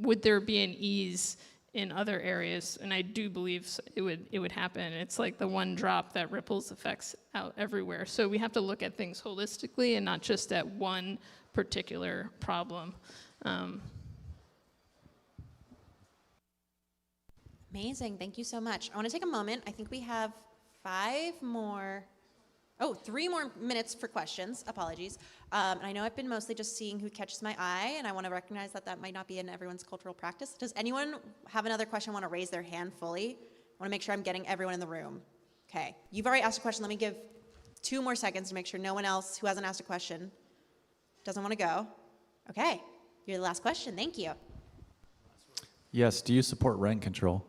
S13: would there be an ease in other areas? And I do believe it would happen. It's like the one drop that ripples effects out everywhere. So we have to look at things holistically and not just at one particular problem.
S1: Amazing, thank you so much. I want to take a moment. I think we have 3 more minutes for questions. Apologies. And I know I've been mostly just seeing who catches my eye, and I want to recognize that that might not be in everyone's cultural practice. Does anyone have another question, want to raise their hand fully? I want to make sure I'm getting everyone in the room. Okay, you've already asked a question. Let me give 2 more seconds to make sure no one else who hasn't asked a question doesn't want to go. Okay, you're the last question. Thank you.
S11: Yes, do you support rent control?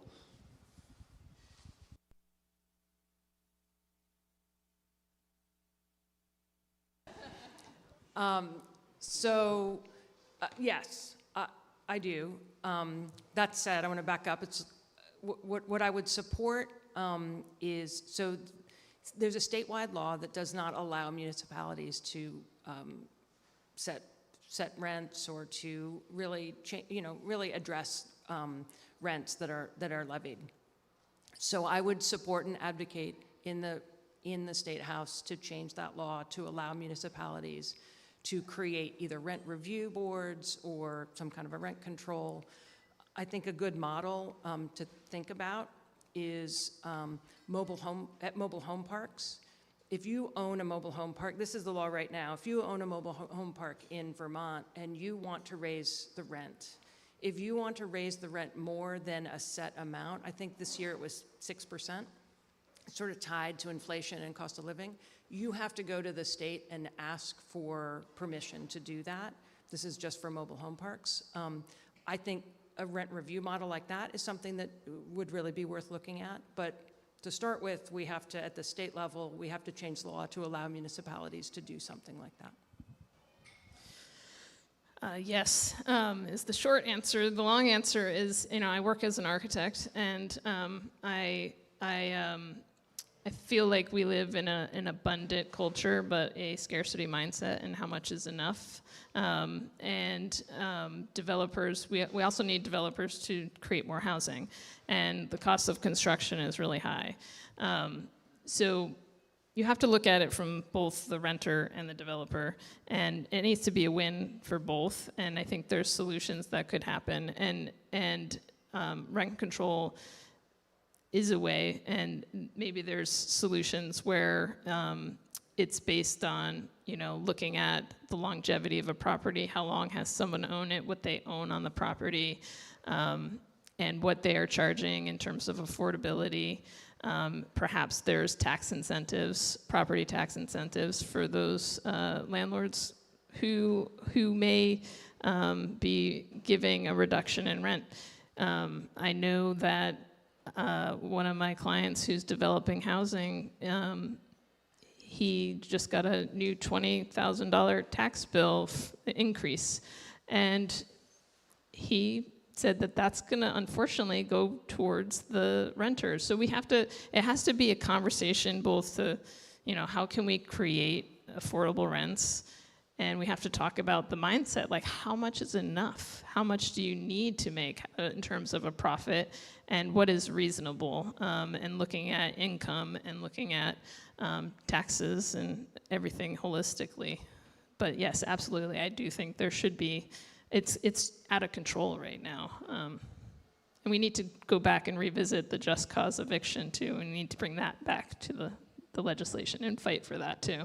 S16: Yes, I do. That said, I want to back up. It's what I would support is, so there's a statewide law that does not allow municipalities to set rents or to really really address rents that are levied. So I would support and advocate in the State House to change that law to allow municipalities to create either rent review boards or some kind of a rent control. I think a good model to think about is mobile home parks. If you own a mobile home park, this is the law right now, if you own a mobile home park in Vermont and you want to raise the rent, if you want to raise the rent more than a set amount, I think this year it was 6%, sort of tied to inflation and cost of living, you have to go to the state and ask for permission to do that. This is just for mobile home parks. I think a rent review model like that is something that would really be worth looking at, but to start with, we have to, at the state level, we have to change the law to allow municipalities to do something like that.
S13: Yes, is the short answer. The long answer is, I work as an architect, and I feel like we live in an abundant culture, but a scarcity mindset, and how much is enough. Developers, we also need developers to create more housing, and the cost of construction is really high. So you have to look at it from both the renter and the developer, and it needs to be a win for both, and I think there's solutions that could happen, and rent control is a way, and maybe there's solutions where it's based on, looking at the longevity of a property, how long has someone owned it, what they own on the property, and what they are charging in terms of affordability. Perhaps there's tax incentives, property tax incentives for those landlords who may be giving a reduction in rent. I know that one of my clients who's developing housing, he just got a new $20,000 tax bill increase, and he said that that's going to unfortunately go towards the renters. So it has to be a conversation both to, how can we create affordable rents, and we have to talk about the mindset, like how much is enough? How much do you need to make in terms of a profit, and what is reasonable? And looking at income and looking at taxes and everything holistically. But yes, absolutely, I do think there should be, it's out of control right now. And we need to go back and revisit the just cause eviction too, and we need to bring that back to the legislation and fight for that too.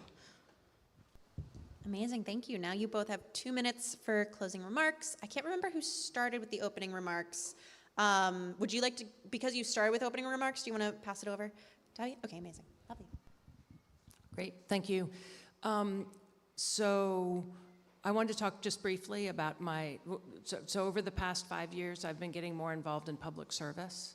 S1: Amazing, thank you. Now you both have 2 minutes for closing remarks. I can't remember who started with the opening remarks. Would you like to, because you started with opening remarks, do you want to pass it over? Talia? Okay, amazing, lovely.
S16: Great, thank you. So I wanted to talk just briefly about so over the past 5 years, I've been getting more involved in public service.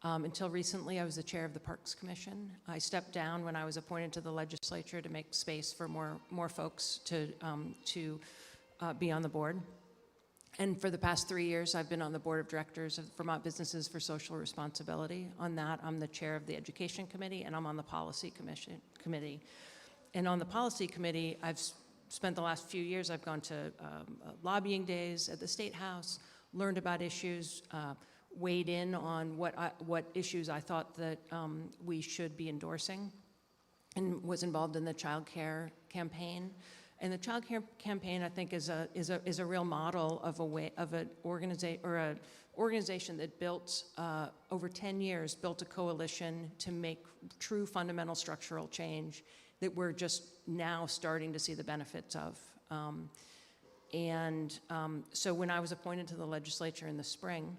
S16: Until recently, I was the chair of the Parks Commission. I stepped down when I was appointed to the legislature to make space for more folks to be on the board. And for the past 3 years, I've been on the board of directors of Vermont Businesses for Social Responsibility. On that, I'm the chair of the Education Committee, and I'm on the Policy Committee. And on the Policy Committee, I've spent the last few years, I've gone to lobbying days at the State House, learned about issues, weighed in on what issues I thought that we should be endorsing, and was involved in the child care campaign. And the child care campaign, I think, is a real model of an organization that built over 10 years, built a coalition to make true fundamental structural change that we're just now starting to see the benefits of. So when I was appointed to the legislature in the spring,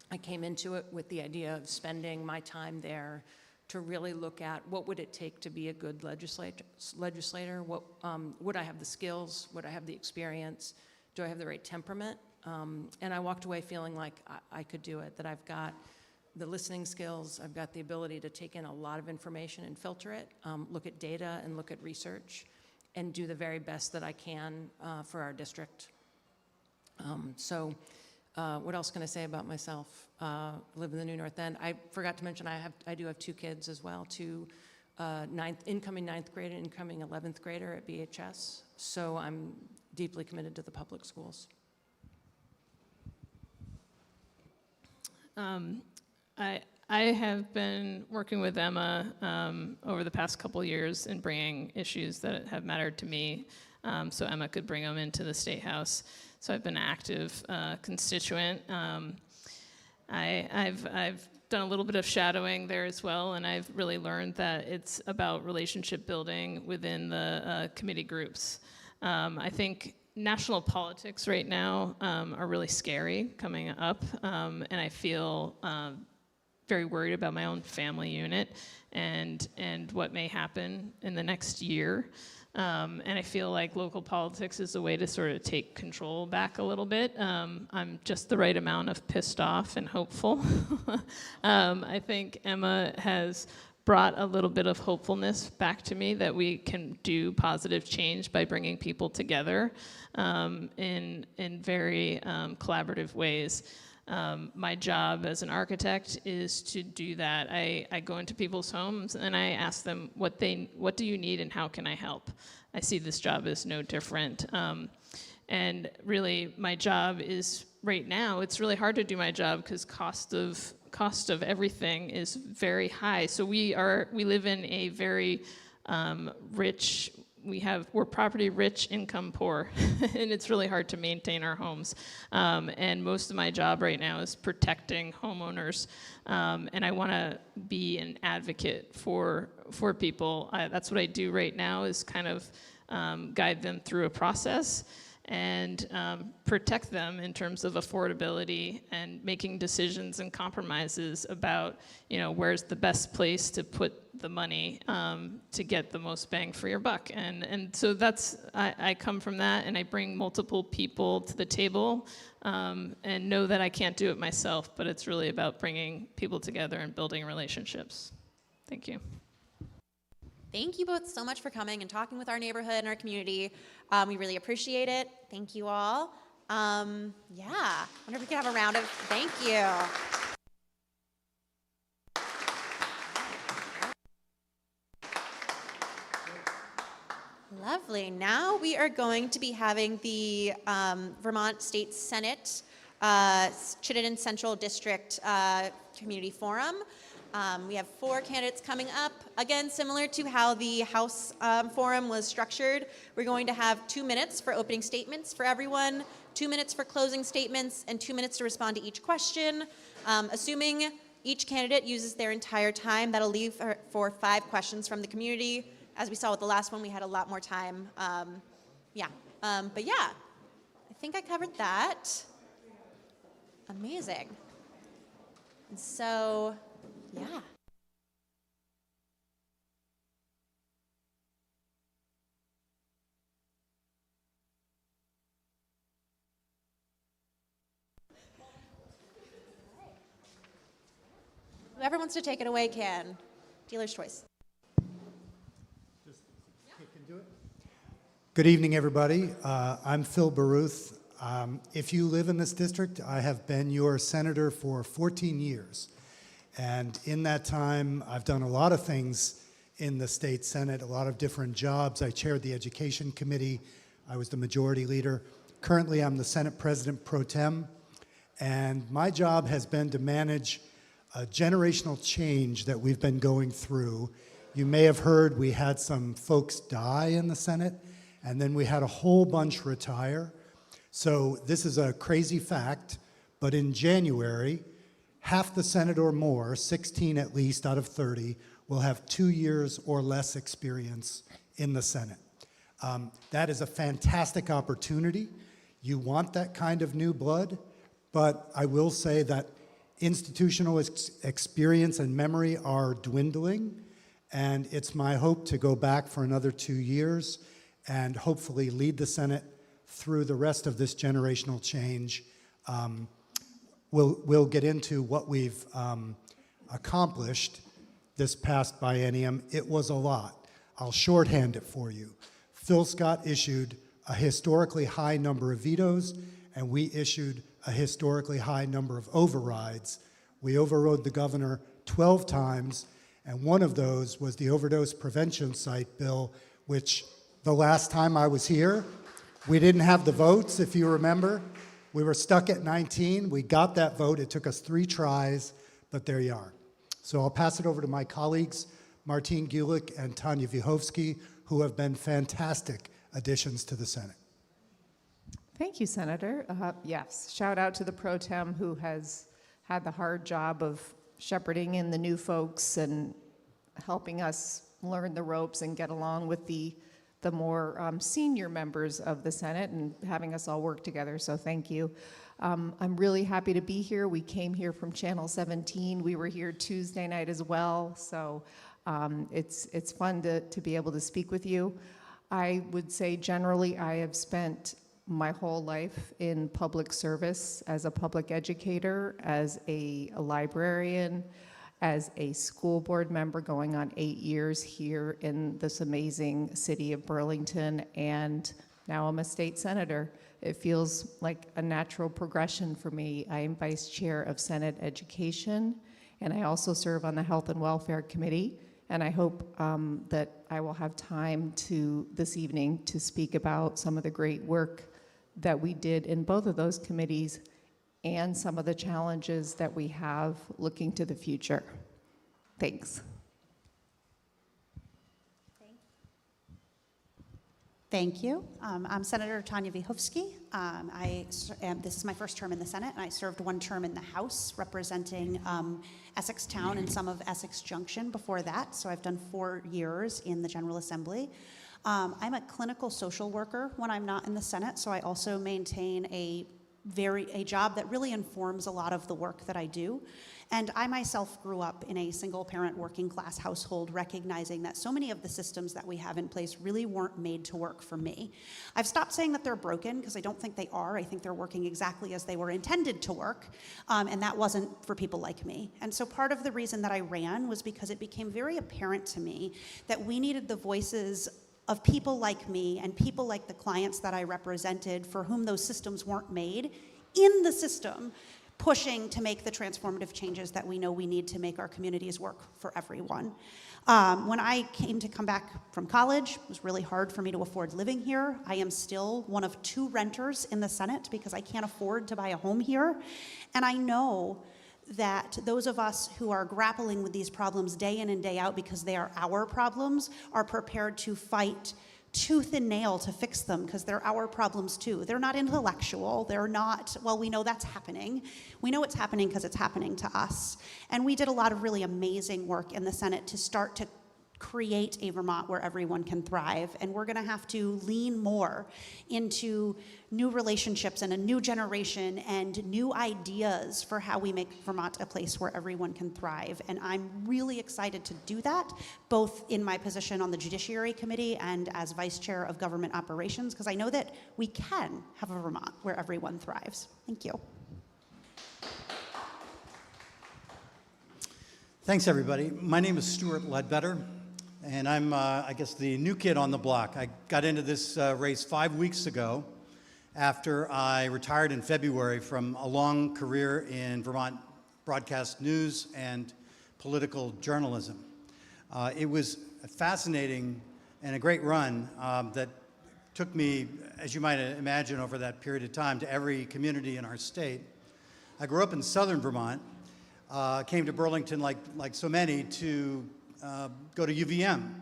S16: I came into it with the idea of spending my time there to really look at what would it take to be a good legislator, would I have the skills, would I have the experience, do I have the right temperament? And I walked away feeling like I could do it, that I've got the listening skills, I've got the ability to take in a lot of information and filter it, look at data and look at research, and do the very best that I can for our district. What else can I say about myself? I live in the New North End. I forgot to mention I do have 2 kids as well, 2 incoming 9th grader, incoming 11th grader at BHS. So I'm deeply committed to the public schools.
S13: I have been working with Emma over the past couple years in bringing issues that have mattered to me, so Emma could bring them into the State House. So I've been an active constituent. I've done a little bit of shadowing there as well, and I've really learned that it's about relationship building within the committee groups. I think national politics right now are really scary coming up, and I feel very worried about my own family unit and what may happen in the next year. And I feel like local politics is a way to sort of take control back a little bit. I'm just the right amount of pissed off and hopeful. I think Emma has brought a little bit of hopefulness back to me that we can do positive change by bringing people together in very collaborative ways. My job as an architect is to do that. I go into people's homes and I ask them what do you need and how can I help? I see this job as no different. And really my job is right now, it's really hard to do my job because cost of everything is very high. So we live in a very rich, we're property rich, income poor, and it's really hard to maintain our homes. And most of my job right now is protecting homeowners, and I want to be an advocate for people. That's what I do right now, is kind of guide them through a process and protect them in terms of affordability and making decisions and compromises about, where's the best place to put the money to get the most bang for your buck. And so I come from that, and I bring multiple people to the table and know that I can't do it myself, but it's really about bringing people together and building relationships. Thank you.
S1: Thank you both so much for coming and talking with our neighborhood and our community. We really appreciate it. Thank you all. I wonder if we could have a round of thank you. Lovely. Now we are going to be having the Vermont State Senate Chittenden Central District Community Forum. We have 4 candidates coming up. Again, similar to how the House forum was structured, we're going to have 2 minutes for opening statements for everyone, 2 minutes for closing statements, and 2 minutes to respond to each question. Assuming each candidate uses their entire time, that'll leave for 5 questions from the community. As we saw with the last one, we had a lot more time. I think I covered that. Amazing. And so, yeah. Whoever wants to take it away can. Dealer's choice.
S21: Good evening, everybody. I'm Phil Baruth. If you live in this district, I have been your senator for 14 years. And in that time, I've done a lot of things in the state Senate, a lot of different jobs. I chaired the Education Committee. I was the majority leader. Currently, I'm the Senate President Pro Tem. And my job has been to manage a generational change that we've been going through. You may have heard we had some folks die in the Senate, and then we had a whole bunch retire. So this is a crazy fact, but in January, half the Senate or more, 16 at least out of 30, will have 2 years or less experience in the Senate. That is a fantastic opportunity. You want that kind of new blood, but I will say that institutional experience and memory are dwindling, and it's my hope to go back for another 2 years and hopefully lead the Senate through the rest of this generational change. We'll get into what we've accomplished this past biennium. It was a lot. I'll shorthand it for you. Phil Scott issued a historically high number of vetoes, and we issued a historically high number of overrides. We overrode the governor 12 times, and one of those was the overdose prevention site bill, which the last time I was here, we didn't have the votes, if you remember. We were stuck at 19. We got that vote. It took us 3 tries, but there you are. So I'll pass it over to my colleagues, Martine Gulick and Tanya Vyhovsky, who have been fantastic additions to the Senate.
S22: Thank you, Senator. Yes, shout out to the pro tem who has
S2: had the hard job of shepherding in the new folks and helping us learn the ropes and get along with the more senior members of the Senate and having us all work together, so thank you. I'm really happy to be here. We came here from Channel 17. We were here Tuesday night as well, so it's fun to be able to speak with you. I would say generally I have spent my whole life in public service as a public educator, as a librarian, as a school board member going on 8 years here in this amazing city of Burlington, and now I'm a state senator. It feels like a natural progression for me. I am vice chair of Senate Education, and I also serve on the Health and Welfare Committee, and I hope that I will have time this evening to speak about some of the great work that we did in both of those committees and some of the challenges that we have looking to the future. Thanks.
S22: Thank you. I'm Senator Tanya Vyhovsky. This is my first term in the Senate, and I served one term in the House representing Essex Town and some of Essex Junction before that, so I've done 4 years in the General Assembly. I'm a clinical social worker when I'm not in the Senate, so I also maintain a job that really informs a lot of the work that I do. And I myself grew up in a single-parent working class household, recognizing that so many of the systems that we have in place really weren't made to work for me. I've stopped saying that they're broken, because I don't think they are. I think they're working exactly as they were intended to work, and that wasn't for people like me. And so part of the reason that I ran was because it became very apparent to me that we needed the voices of people like me and people like the clients that I represented for whom those systems weren't made in the system, pushing to make the transformative changes that we know we need to make our communities work for everyone. When I came to come back from college, it was really hard for me to afford living here. I am still one of 2 renters in the Senate because I can't afford to buy a home here. And I know that those of us who are grappling with these problems day in and day out because they are our problems are prepared to fight tooth and nail to fix them because they're our problems too. They're not intellectual. They're not, well, we know that's happening. We know it's happening because it's happening to us. And we did a lot of really amazing work in the Senate to start to create a Vermont where everyone can thrive. And we're going to have to lean more into new relationships and a new generation and new ideas for how we make Vermont a place where everyone can thrive. And I'm really excited to do that, both in my position on the Judiciary Committee and as Vice Chair of Government Operations, because I know that we can have a Vermont where everyone thrives. Thank you.
S23: Thanks, everybody. My name is Stuart Ledbetter, and I'm, I guess, the new kid on the block. I got into this race 5 weeks ago after I retired in February from a long career in Vermont broadcast news and political journalism. It was a fascinating and a great run that took me, as you might imagine, over that period of time to every community in our state. I grew up in southern Vermont, came to Burlington like so many to go to UVM,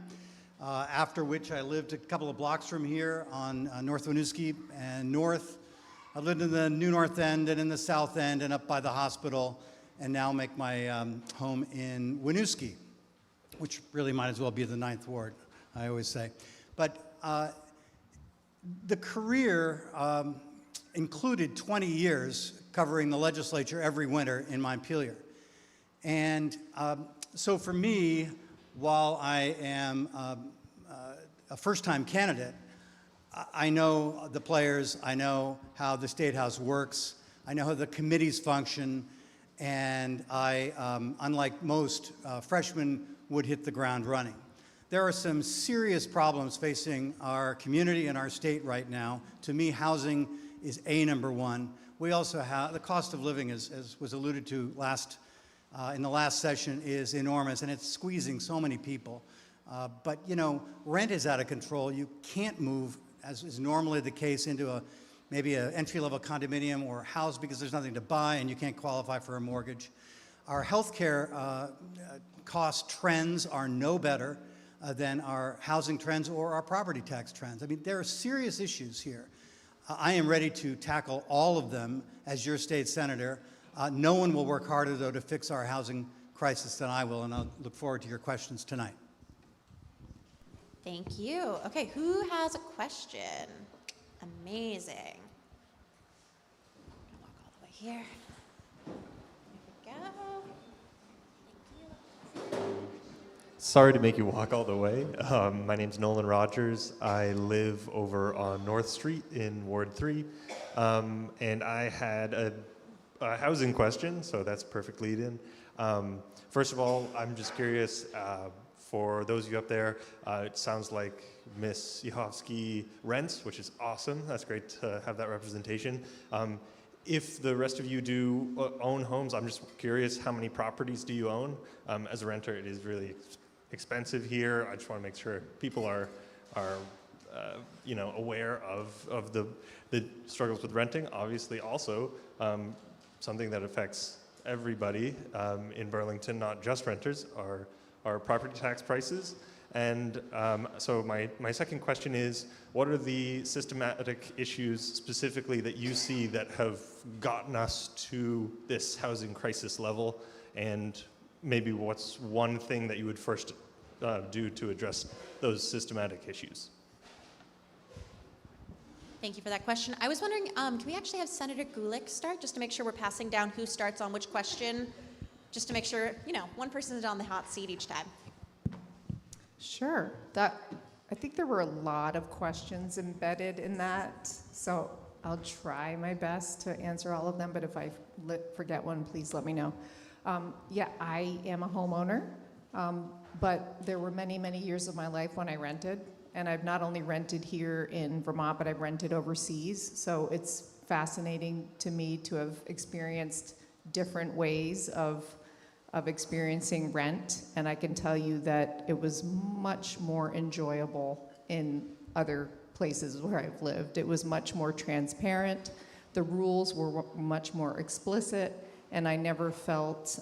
S23: after which I lived a couple of blocks from here on North Winooski and north. I lived in the New North End and in the South End and up by the hospital, and now make my home in Winooski, which really might as well be the 9th Ward, I always say. But the career included 20 years covering the legislature every winter in Montpelier. And so for me, while I am a first-time candidate, I know the players, I know how the State House works, I know how the committees function, and I, unlike most, freshmen would hit the ground running. There are some serious problems facing our community and our state right now. To me, housing is number one. We also have, the cost of living, as was alluded to in the last session, is enormous, and it's squeezing so many people. But you know, rent is out of control. You can't move, as is normally the case, into maybe an entry-level condominium or house because there's nothing to buy and you can't qualify for a mortgage. Our healthcare cost trends are no better than our housing trends or our property tax trends. I mean, there are serious issues here. I am ready to tackle all of them as your state senator. No one will work harder, though, to fix our housing crisis than I will, and I'll look forward to your questions tonight.
S1: Thank you. Okay, who has a question? Amazing. I'm gonna walk all the way here. Here we go.
S4: Sorry to make you walk all the way. My name's Nolan Rogers. I live over on North Street in Ward 3. And I had a housing question, so that's perfect lead in. First of all, I'm just curious, for those of you up there, it sounds like Miss Yahovsky rents, which is awesome. That's great to have that representation. If the rest of you do own homes, I'm just curious, how many properties do you own? As a renter, it is really expensive here. I just want to make sure people are aware of the struggles with renting. Obviously, also something that affects everybody in Burlington, not just renters, are property tax prices. And so my second question is, what are the systematic issues specifically that you see that have gotten us to this housing crisis level? And maybe what's one thing that you would first do to address those systematic issues?
S1: Thank you for that question. I was wondering, can we actually have Senator Gulick start, just to make sure we're passing down who starts on which question, just to make sure, one person is on the hot seat each time.
S2: Sure. I think there were a lot of questions embedded in that, so I'll try my best to answer all of them, but if I forget one, please let me know. Yeah, I am a homeowner, but there were many, many years of my life when I rented, and I've not only rented here in Vermont, but I've rented overseas, so it's fascinating to me to have experienced different ways of experiencing rent, and I can tell you that it was much more enjoyable in other places where I've lived. It was much more transparent, the rules were much more explicit, and I never felt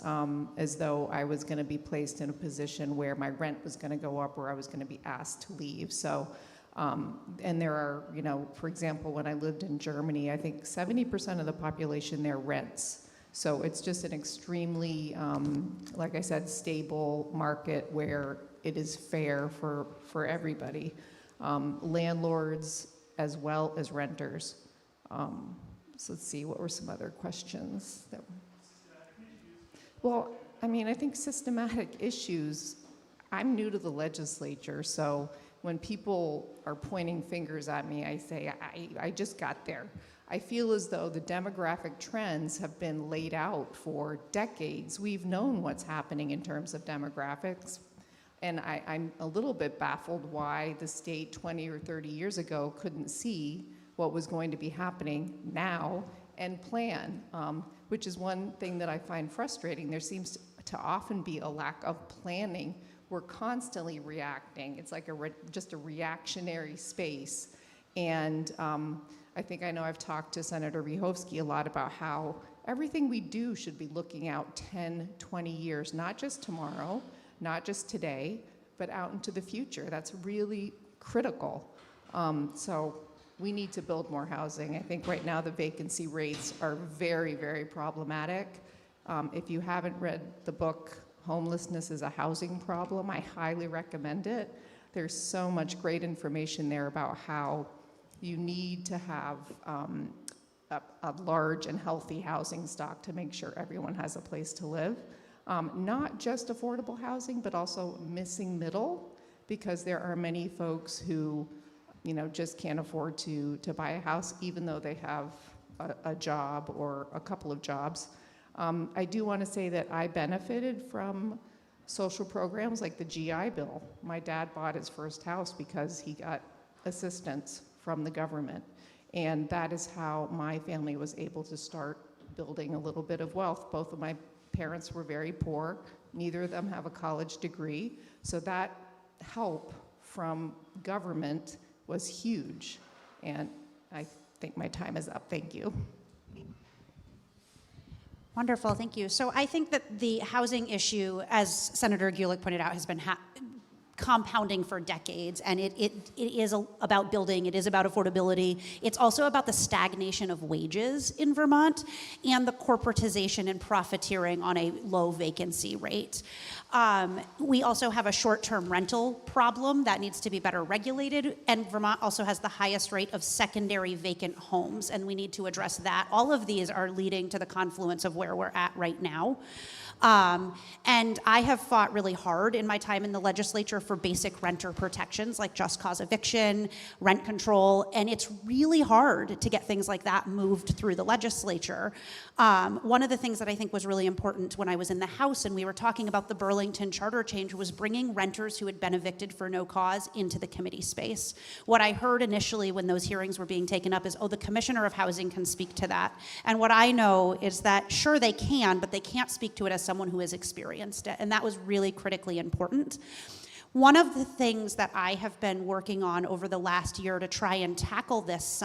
S2: as though I was going to be placed in a position where my rent was going to go up or I was going to be asked to leave. So, and there are, for example, when I lived in Germany, I think 70% of the population there rents. So it's just an extremely, like I said, stable market where it is fair for everybody, landlords as well as renters. So let's see, what were some other questions? Well, I think systematic issues, I'm new to the legislature, so when people are pointing fingers at me, I say, I just got there. I feel as though the demographic trends have been laid out for decades. We've known what's happening in terms of demographics, and I'm a little bit baffled why the state 20 or 30 years ago couldn't see what was going to be happening now and plan, which is one thing that I find frustrating. There seems to often be a lack of planning. We're constantly reacting. It's like just a reactionary space. And I know I've talked to Senator Rychowski a lot about how everything we do should be looking out 10, 20 years, not just tomorrow, not just today, but out into the future. That's really critical. So we need to build more housing. I think right now the vacancy rates are very, very problematic. If you haven't read the book, Homelessness is a Housing Problem, I highly recommend it. There's so much great information there about how you need to have a large and healthy housing stock to make sure everyone has a place to live. Not just affordable housing, but also missing middle, because there are many folks who just can't afford to buy a house, even though they have a job or a couple of jobs. I do want to say that I benefited from social programs like the GI Bill. My dad bought his first house because he got assistance from the government. And that is how my family was able to start building a little bit of wealth. Both of my parents were very poor. Neither of them have a college degree. So that help from government was huge. And I think my time is up. Thank you.
S22: Wonderful, thank you. So I think that the housing issue, as Senator Gulick pointed out, has been compounding for decades, and it is about building, it is about affordability. It's also about the stagnation of wages in Vermont and the corporatization and profiteering on a low vacancy rate. We also have a short-term rental problem that needs to be better regulated, and Vermont also has the highest rate of secondary vacant homes, and we need to address that. All of these are leading to the confluence of where we're at right now. And I have fought really hard in my time in the legislature for basic renter protections like just cause eviction, rent control, and it's really hard to get things like that moved through the legislature. One of the things that I think was really important when I was in the House and we were talking about the Burlington charter change was bringing renters who had been evicted for no cause into the committee space. What I heard initially when those hearings were being taken up is, oh, the Commissioner of Housing can speak to that. And what I know is that, sure, they can, but they can't speak to it as someone who has experienced it, and that was really critically important. One of the things that I have been working on over the last year to try and tackle this,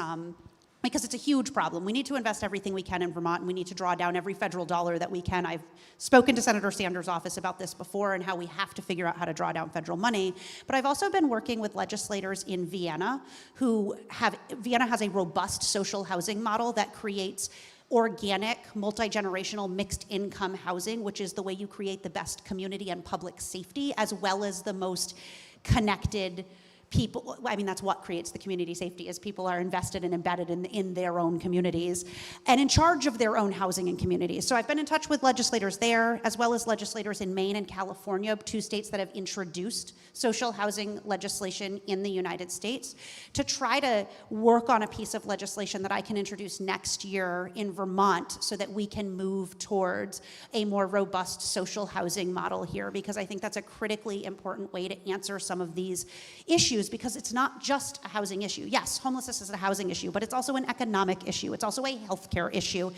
S22: because it's a huge problem. We need to invest everything we can in Vermont, and we need to draw down every federal dollar that we can. I've spoken to Senator Sanders' office about this before and how we have to figure out how to draw down federal money. But I've also been working with legislators in Vienna Vienna has a robust social housing model that creates organic, multi-generational, mixed-income housing, which is the way you create the best community and public safety, as well as the most connected people. I mean, that's what creates the community safety, is people are invested and embedded in their own communities and in charge of their own housing and communities. So I've been in touch with legislators there, as well as legislators in Maine and California, 2 states that have introduced social housing legislation in the United States, to try to work on a piece of legislation that I can introduce next year in Vermont so that we can move towards a more robust social housing model here, because I think that's a critically important way to answer some of these issues, because it's not just a housing issue. Yes, homelessness is a housing issue, but it's also an economic issue. It's also a healthcare issue.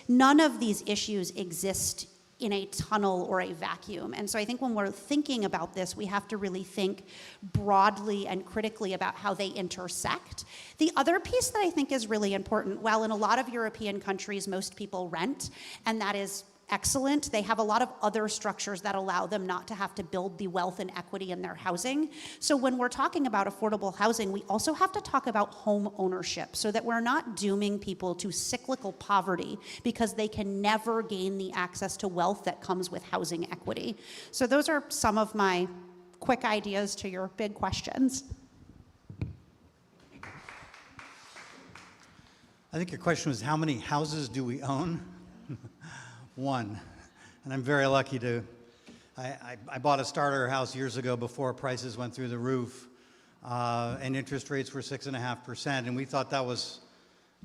S22: None of these issues exist in a tunnel or a vacuum. And so I think when we're thinking about this, we have to really think broadly and critically about how they intersect. The other piece that I think is really important, while in a lot of European countries, most people rent, and that is excellent, they have a lot of other structures that allow them not to have to build the wealth and equity in their housing. So when we're talking about affordable housing, we also have to talk about home ownership, so that we're not dooming people to cyclical poverty because they can never gain the access to wealth that comes with housing equity. So those are some of my quick ideas to your big questions.
S23: I think your question was, how many houses do we own? 1, and I'm very lucky to, I bought a starter house years ago before prices went through the roof, and interest rates were 6.5%, and we thought that was,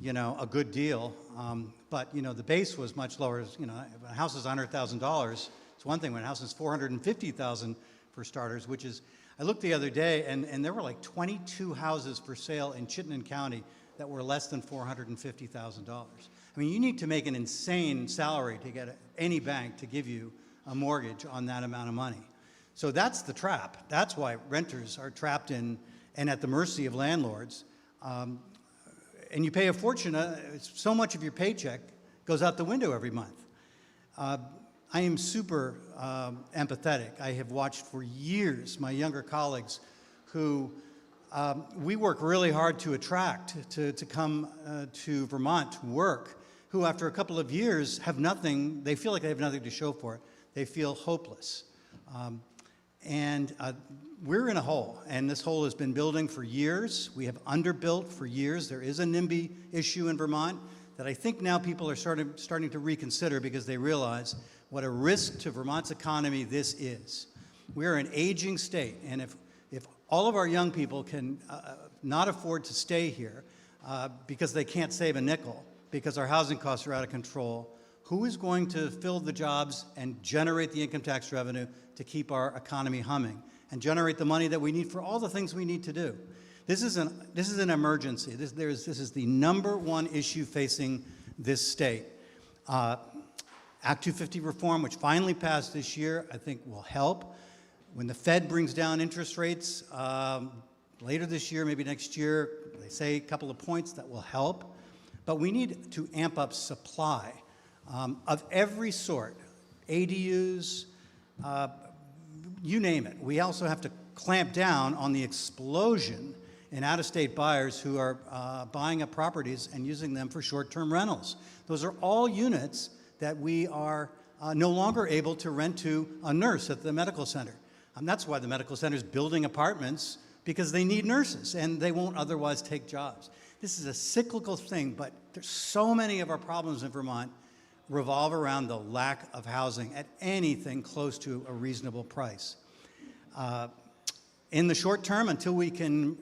S23: a good deal, but, the base was much lower. If a house is $100,000, it's one thing. When a house is $450,000 for starters, which is, I looked the other day, and there were like 22 houses for sale in Chittenden County that were less than $450,000. I mean, you need to make an insane salary to get any bank to give you a mortgage on that amount of money. So that's the trap. That's why renters are trapped in and at the mercy of landlords. And you pay a fortune. So much of your paycheck goes out the window every month. I am super empathetic. I have watched for years my younger colleagues who we work really hard to attract to come to Vermont to work, who after a couple of years have nothing, they feel like they have nothing to show for it. They feel hopeless. We're in a hole, and this hole has been building for years. We have underbuilt for years. There is a NIMBY issue in Vermont that I think now people are starting to reconsider, because they realize what a risk to Vermont's economy this is. We're an aging state, and if all of our young people can not afford to stay here because they can't save a nickel, because our housing costs are out of control, who is going to fill the jobs and generate the income tax revenue to keep our economy humming and generate the money that we need for all the things we need to do? This is an emergency. This is the #1 issue facing this state. Act 250 reform, which finally passed this year, I think will help. When the Fed brings down interest rates later this year, maybe next year, they say a couple of points, that will help. But we need to amp up supply of every sort. ADUs, you name it. We also have to clamp down on the explosion in out-of-state buyers who are buying up properties and using them for short-term rentals. Those are all units that we are no longer able to rent to a nurse at the medical center. That's why the medical center is building apartments, because they need nurses and they won't otherwise take jobs. This is a cyclical thing, but there's so many of our problems in Vermont revolve around the lack of housing at anything close to a reasonable price. In the short term, until we can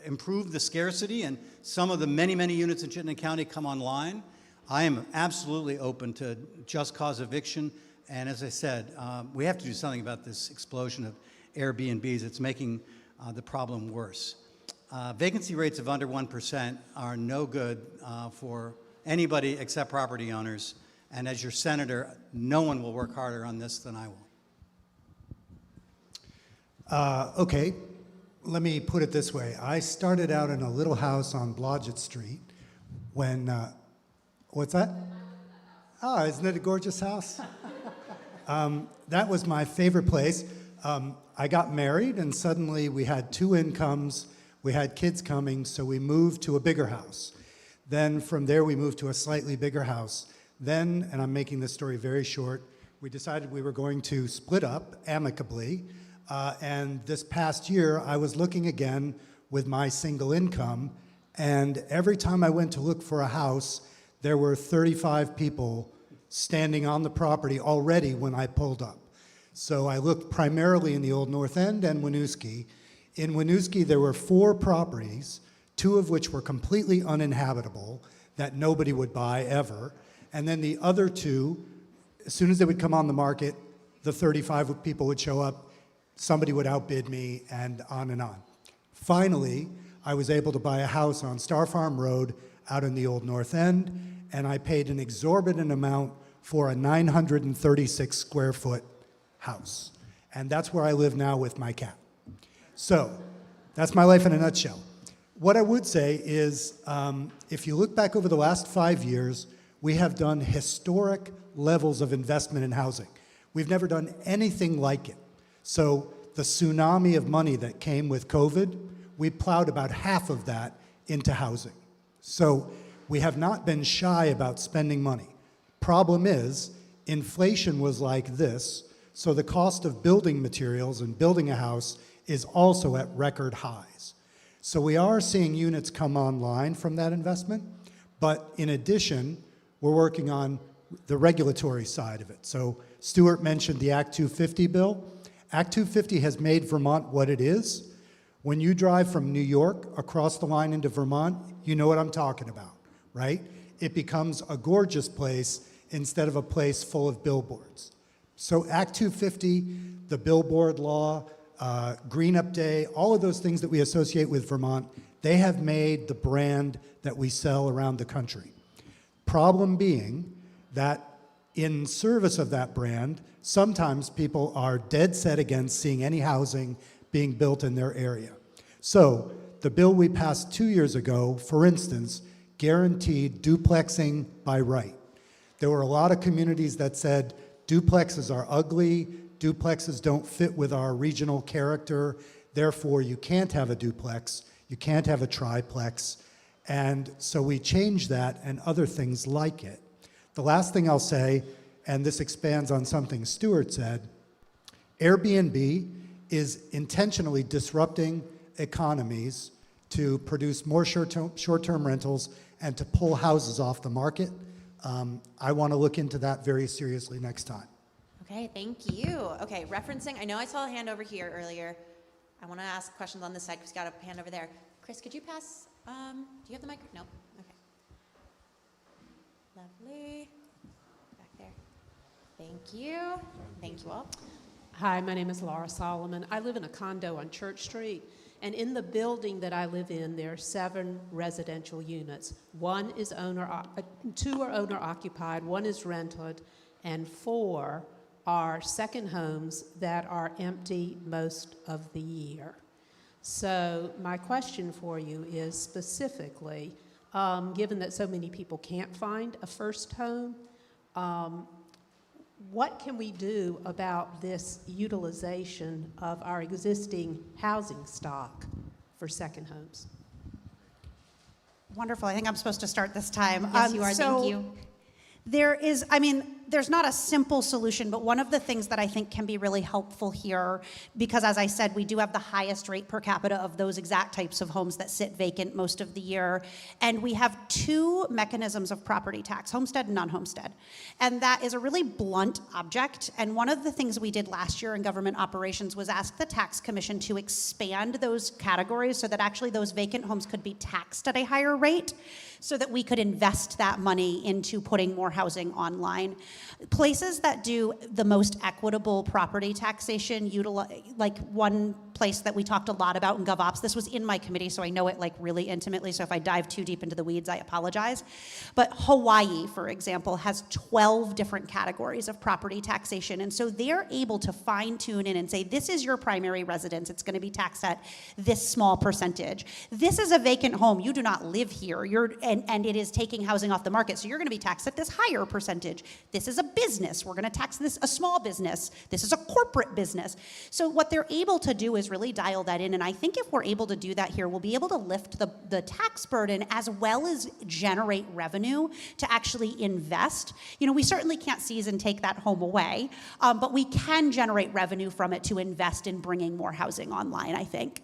S23: improve the scarcity and some of the many, many units in Chittenden County come online, I am absolutely open to just cause eviction. And as I said, we have to do something about this explosion of Airbnbs. It's making the problem worse. Vacancy rates of under 1% are no good for anybody except property owners. And as your senator, no one will work harder on this than I will.
S21: Okay, let me put it this way. I started out in a little house on Blodgett Street when, what's that? Oh, isn't it a gorgeous house? That was my favorite place. I got married and suddenly we had 2 incomes, we had kids coming, so we moved to a bigger house. Then from there we moved to a slightly bigger house. Then, and I'm making this story very short, we decided we were going to split up amicably. And this past year I was looking again with my single income, and every time I went to look for a house, there were 35 people standing on the property already when I pulled up. So I looked primarily in the Old North End and Winooski. In Winooski, there were 4 properties, 2 of which were completely uninhabitable, that nobody would buy ever. And then the other 2, as soon as they would come on the market, the 35 people would show up, somebody would outbid me, and on and on. Finally, I was able to buy a house on Star Farm Road out in the Old North End, and I paid an exorbitant amount for a 936 square foot house. And that's where I live now with my cat. So that's my life in a nutshell. What I would say is, if you look back over the last 5 years, we have done historic levels of investment in housing. We've never done anything like it. So the tsunami of money that came with COVID, we plowed about half of that into housing. So we have not been shy about spending money. Problem is, inflation was like this, so the cost of building materials and building a house is also at record highs. So we are seeing units come online from that investment, but in addition, we're working on the regulatory side of it. So Stuart mentioned the Act 250 bill. Act 250 has made Vermont what it is. When you drive from New York across the line into Vermont, you know what I'm talking about, right? It becomes a gorgeous place instead of a place full of billboards. So Act 250, the billboard law, Green Up Day, all of those things that we associate with Vermont, they have made the brand that we sell around the country. Problem being that in service of that brand, sometimes people are dead set against seeing any housing being built in their area. So the bill we passed 2 years ago, for instance, guaranteed duplexing by right. There were a lot of communities that said duplexes are ugly, duplexes don't fit with our regional character, therefore you can't have a duplex, you can't have a triplex, and so we changed that and other things like it. The last thing I'll say, and this expands on something Stuart said, Airbnb is intentionally disrupting economies to produce more short-term rentals and to pull houses off the market. I want to look into that very seriously next time.
S1: Okay, thank you. Okay, referencing, I know I saw a hand over here earlier. I want to ask questions on this side. Chris got a hand over there. Chris, could you pass, do you have the mic? No? Okay. Lovely. Back there. Thank you. Thank you all.
S7: Hi, my name is Laura Solomon. I live in a condo on Church Street, and in the building that I live in, there are 7 residential units. 2 are owner occupied, 1 is rented, and 4 are second homes that are empty most of the year. So my question for you is specifically, given that so many people can't find a first home, What can we do about this utilization of our existing housing stock for second homes?
S22: Wonderful. I think I'm supposed to start this time.
S1: Yes, you are.
S22: So
S1: Thank you.
S22: There's not a simple solution, but one of the things that I think can be really helpful here, because as I said, we do have the highest rate per capita of those exact types of homes that sit vacant most of the year. And we have two mechanisms of property tax, homestead and non-homestead. And that is a really blunt object. And one of the things we did last year in government operations was ask the tax commission to expand those categories so that actually those vacant homes could be taxed at a higher rate, so that we could invest that money into putting more housing online. Places that do the most equitable property taxation, like one place that we talked a lot about in GovOps, this was in my committee, so I know it like really intimately, so if I dive too deep into the weeds, I apologize. But Hawaii, for example, has 12 different categories of property taxation, and so they're able to fine tune in and say, this is your primary residence, it's gonna be taxed at this small percentage. This is a vacant home, you do not live here, and it is taking housing off the market, so you're gonna be taxed at this higher percentage. This is a business, we're gonna tax this a small business. This is a corporate business. So what they're able to do is really dial that in, and I think if we're able to do that here, we'll be able to lift the tax burden as well as generate revenue to actually invest. You know, we certainly can't seize and take that home away, but we can generate revenue from it to invest in bringing more housing online, I think.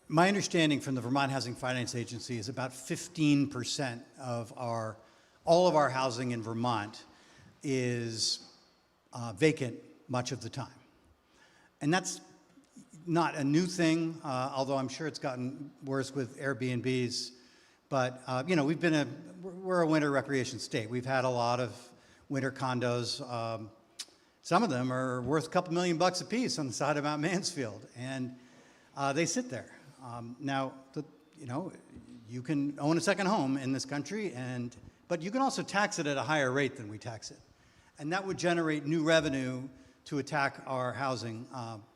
S23: My understanding from the Vermont Housing Finance Agency is about 15% of all of our housing in Vermont is vacant much of the time. And that's not a new thing, although I'm sure it's gotten worse with Airbnbs. But you know, we're a winter recreation state. We've had a lot of winter condos. Some of them are worth a couple $1,000,000 a piece on the side of Mount Mansfield, and they sit there. Now, you know, you can own a second home in this country, but you can also tax it at a higher rate than we tax it. And that would generate new revenue to attack our housing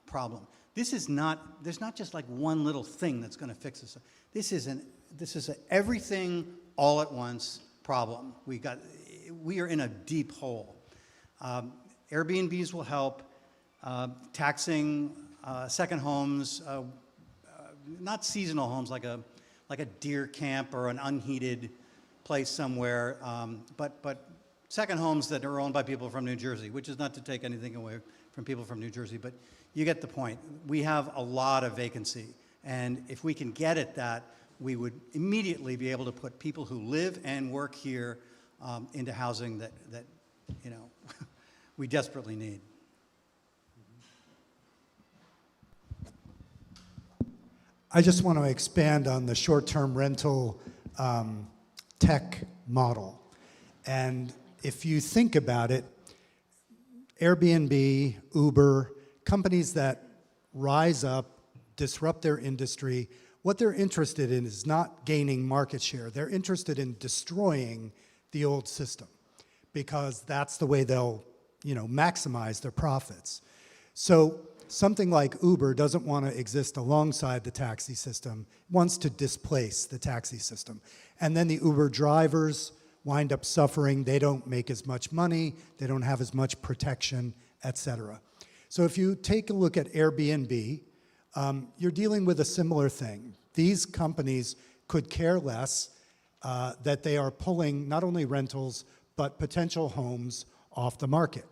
S23: problem. There's not just like one little thing that's going to fix this. This is an everything all at once problem. We are in a deep hole. Airbnbs will help. Taxing second homes, not seasonal homes like a deer camp or an unheated place somewhere, but second homes that are owned by people from New Jersey, which is not to take anything away from people from New Jersey, but you get the point. We have a lot of vacancy, and if we can get at that, we would immediately be able to put people who live and work here into housing that you know we desperately need.
S21: I just want to expand on the short-term rental tech model. And if you think about it, Airbnb, Uber, companies that rise up, disrupt their industry, what they're interested in is not gaining market share. They're interested in destroying the old system because that's the way they'll, you know, maximize their profits. So something like Uber doesn't want to exist alongside the taxi system, wants to displace the taxi system. And then the Uber drivers wind up suffering. They don't make as much money, they don't have as much protection, et cetera. So if you take a look at Airbnb, you're dealing with a similar thing. These companies could care less that they are pulling not only rentals, but potential homes off the market.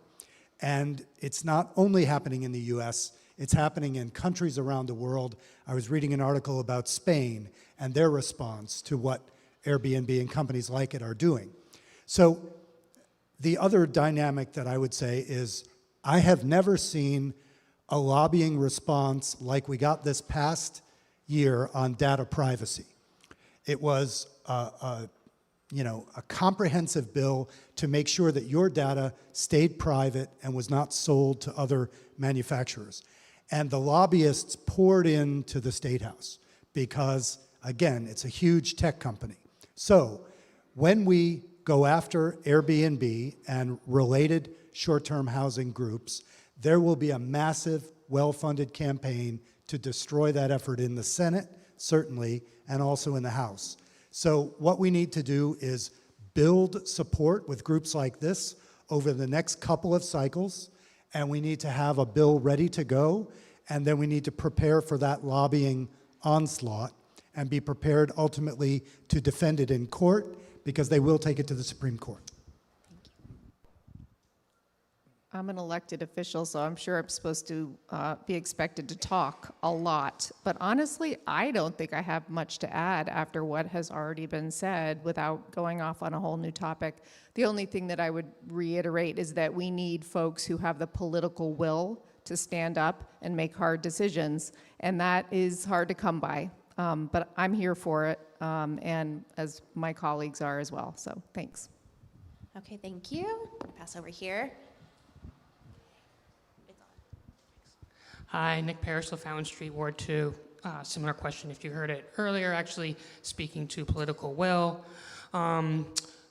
S21: And it's not only happening in the US, it's happening in countries around the world. I was reading an article about Spain and their response to what Airbnb and companies like it are doing. So the other dynamic that I would say is I have never seen a lobbying response like we got this past year on data privacy. It was a comprehensive bill to make sure that your data stayed private and was not sold to other manufacturers. And the lobbyists poured into the State House because, again, it's a huge tech company. So when we go after Airbnb and related short-term housing groups, there will be a massive, well-funded campaign to destroy that effort in the Senate certainly, and also in the House. So what we need to do is build support with groups like this over the next couple of cycles, and we need to have a bill ready to go, and then we need to prepare for that lobbying onslaught and be prepared ultimately to defend it in court, because they will take it to the Supreme Court.
S2: I'm an elected official, so I'm sure I'm supposed to be expected to talk a lot. But honestly, I don't think I have much to add after what has already been said without going off on a whole new topic. The only thing that I would reiterate is that we need folks who have the political will to stand up and make hard decisions, and that is hard to come by. But I'm here for it, and as my colleagues are as well, so thanks.
S1: Okay, thank you. I'm gonna pass over here.
S17: Hi, Nick Parrish, LaFountain Street, Ward 2. Similar question if you heard it earlier, actually speaking to political will.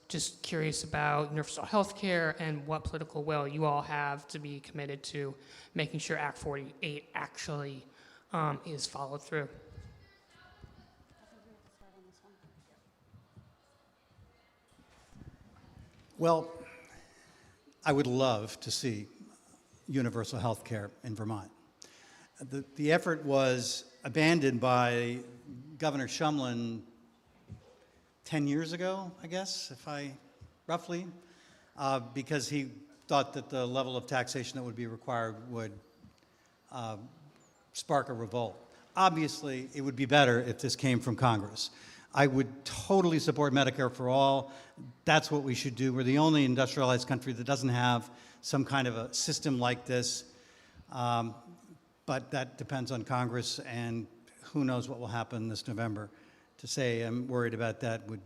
S17: Just curious about universal health care and what political will you all have to be committed to making sure Act 48 actually is followed through.
S23: Well, I would love to see universal health care in Vermont. The effort was abandoned by Governor Shumlin 10 years ago, I guess, roughly, because he thought that the level of taxation that would be required would spark a revolt. Obviously, it would be better if this came from Congress. I would totally support Medicare for all. That's what we should do. We're the only industrialized country that doesn't have some kind of a system like this. But that depends on Congress, and who knows what will happen this November. To say I'm worried about that would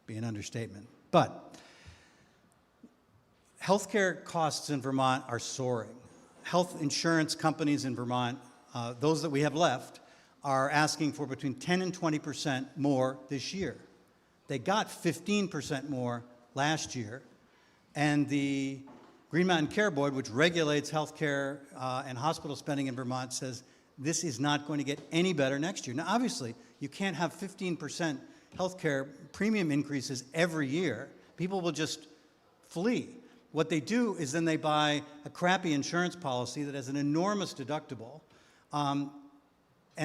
S23: be an understatement. But healthcare costs in Vermont are soaring. Health insurance companies in Vermont, those that we have left, are asking for between 10 and 20% more this year. They got 15% more last year, and the Green Mountain Care Board, which regulates healthcare and hospital spending in Vermont, says this is not going to get any better next year. Now, obviously, you can't have 15% healthcare premium increases every year. People will just flee. What they do is then they buy a crappy insurance policy that has an enormous deductible, and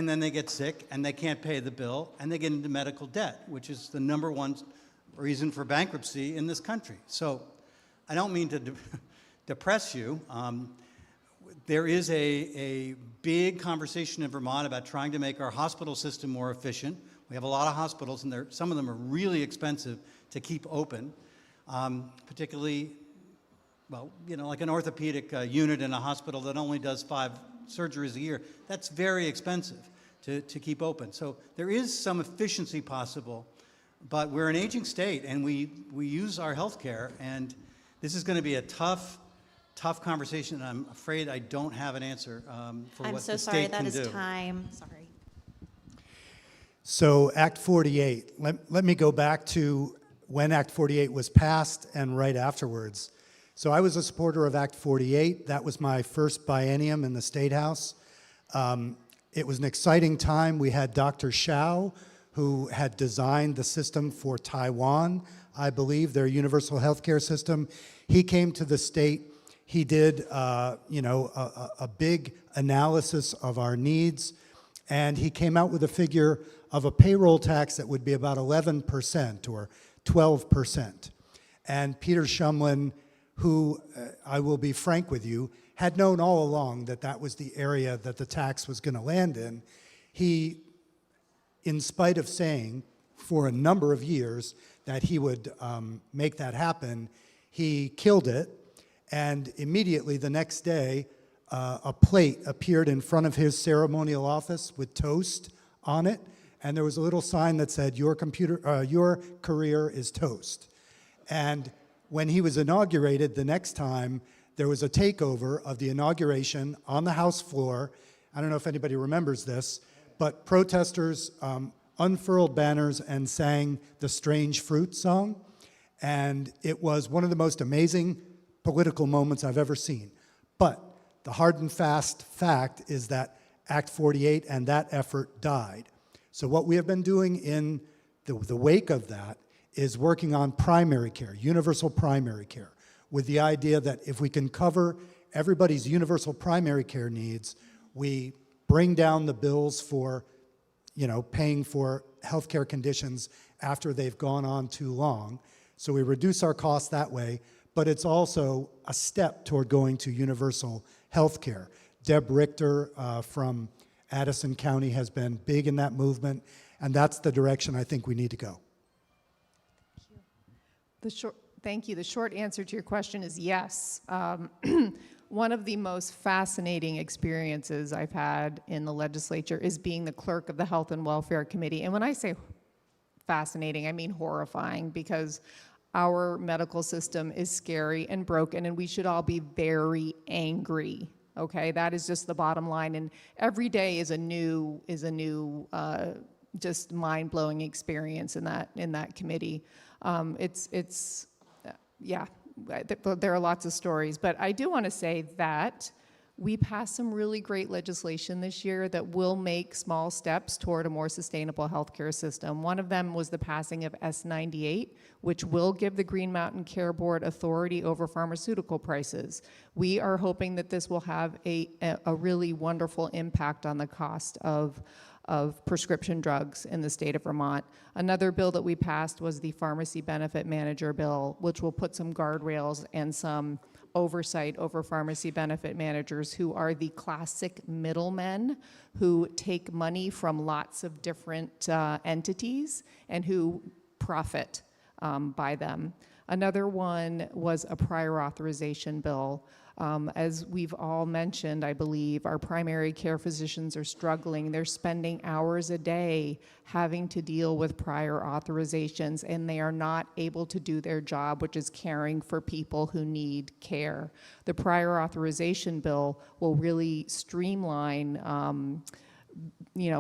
S23: then they get sick and they can't pay the bill and they get into medical debt, which is the #1 reason for bankruptcy in this country. So I don't mean to depress you. There is a big conversation in Vermont about trying to make our hospital system more efficient. We have a lot of hospitals, and some of them are really expensive to keep open, particularly, well, you know, like an orthopedic unit in a hospital that only does 5 surgeries a year. That's very expensive to keep open. So there is some efficiency possible, but we're an aging state, and we use our health care, and this is going to be a tough conversation, and I'm afraid I don't have an answer for what the state can do.
S1: I'm so sorry, that is time. Sorry.
S21: So Act 48, let me go back to when Act 48 was passed and right afterwards. So I was a supporter of Act 48. That was my first biennium in the State House. It was an exciting time. We had Dr. Shao, who had designed the system for Taiwan, I believe, their universal healthcare system. He came to the state. He did, a big analysis of our needs, and he came out with a figure of a payroll tax that would be about 11% or 12%. And Peter Shumlin, who, I will be frank with you, had known all along that that was the area that the tax was going to land in. He, in spite of saying for a number of years that he would make that happen, he killed it. And immediately the next day, a plate appeared in front of his ceremonial office with toast on it, and there was a little sign that said, your career is toast. And when he was inaugurated the next time, there was a takeover of the inauguration on the House floor. I don't know if anybody remembers this, but protesters unfurled banners and sang the Strange Fruit song. And it was one of the most amazing political moments I've ever seen. But the hard and fast fact is that Act 48 and that effort died. So what we have been doing in the wake of that is working on primary care, universal primary care, with the idea that if we can cover everybody's universal primary care needs, we bring down the bills for, paying for healthcare conditions after they've gone on too long. So we reduce our costs that way, but it's also a step toward going to universal healthcare. Deb Richter from Addison County has been big in that movement, and that's the direction I think we need to go.
S2: Thank you. The short answer to your question is yes. One of the most fascinating experiences I've had in the legislature is being the clerk of the Health and Welfare Committee. And when I say fascinating, I mean horrifying, because our medical system is scary and broken, and we should all be very angry. Okay, that is just the bottom line. And every day is a new just mind-blowing experience in that committee. Yeah, there are lots of stories, but I do want to say that we passed some really great legislation this year that will make small steps toward a more sustainable healthcare system. One of them was the passing of S98, which will give the Green Mountain Care Board authority over pharmaceutical prices. We are hoping that this will have a really wonderful impact on the cost of prescription drugs in the state of Vermont. Another bill that we passed was the Pharmacy Benefit Manager Bill, which will put some guardrails and some oversight over pharmacy benefit managers, who are the classic middlemen who take money from lots of different entities and who profit by them. Another one was a prior authorization bill. As we've all mentioned, I believe, our primary care physicians are struggling. They're spending hours a day having to deal with prior authorizations, and they are not able to do their job, which is caring for people who need care. The prior authorization bill will really streamline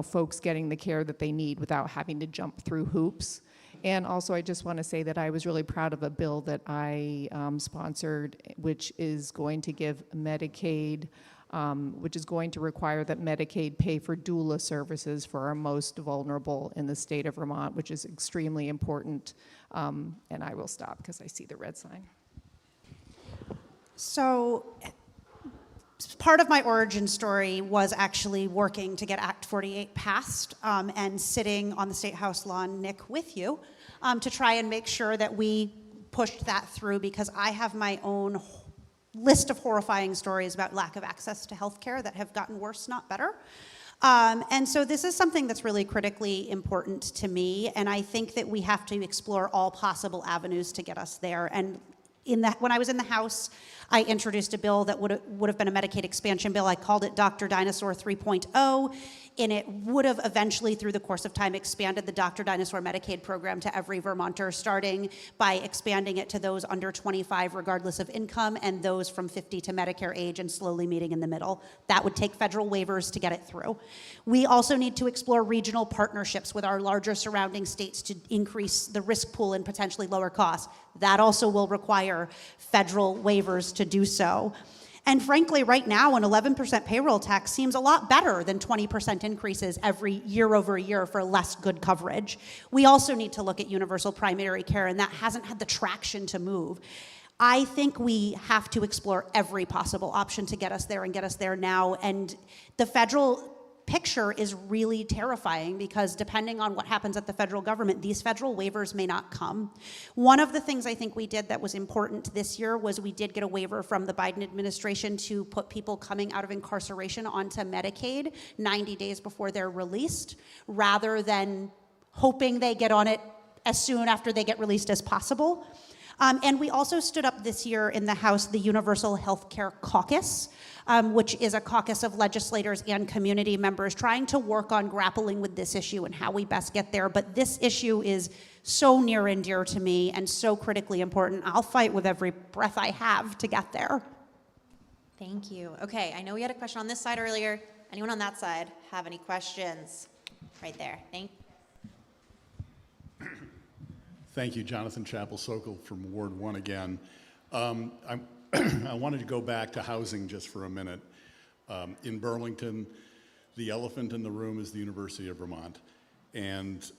S2: folks getting the care that they need without having to jump through hoops. And also, I just want to say that I was really proud of a bill that I sponsored, which is going to give Medicaid, which is going to require that Medicaid pay for doula services for our most vulnerable in the state of Vermont, which is extremely important. And I will stop because I see the red sign.
S22: So part of my origin story was actually working to get Act 48 passed and sitting on the State House lawn, Nick, with you to try and make sure that we pushed that through, because I have my own list of horrifying stories about lack of access to healthcare that have gotten worse, not better. And so this is something that's really critically important to me, and I think that we have to explore all possible avenues to get us there. And when I was in the House, I introduced a bill that would have been a Medicaid expansion bill. I called it Dr. Dinosaur 3.0, and it would have eventually, through the course of time, expanded the Dr. Dinosaur Medicaid program to every Vermonter, starting by expanding it to those under 25, regardless of income, and those from 50 to Medicare age, and slowly meeting in the middle. That would take federal waivers to get it through. We also need to explore regional partnerships with our larger surrounding states to increase the risk pool and potentially lower costs. That also will require federal waivers to do so. And frankly, right now, an 11% payroll tax seems a lot better than 20% increases every year over year for less good coverage. We also need to look at universal primary care, and that hasn't had the traction to move. I think we have to explore every possible option to get us there, and get us there now. And the federal picture is really terrifying, because depending on what happens at the federal government, these federal waivers may not come. One of the things I think we did that was important this year was we did get a waiver from the Biden administration to put people coming out of incarceration onto Medicaid 90 days before they're released, rather than hoping they get on it as soon after they get released as possible. And we also stood up this year in the House the Universal Healthcare Caucus, which is a caucus of legislators and community members trying to work on grappling with this issue and how we best get there. But this issue is so near and dear to me and so critically important. I'll fight with every breath I have to get there.
S1: Thank you. Okay, I know we had a question on this side earlier. Anyone on that side have any questions? Right there. Thank you.
S18: Thank you, Jonathan Chappell-Sokol from Ward 1 again. I wanted to go back to housing just for a minute. In Burlington, the elephant in the room is the University of Vermont. And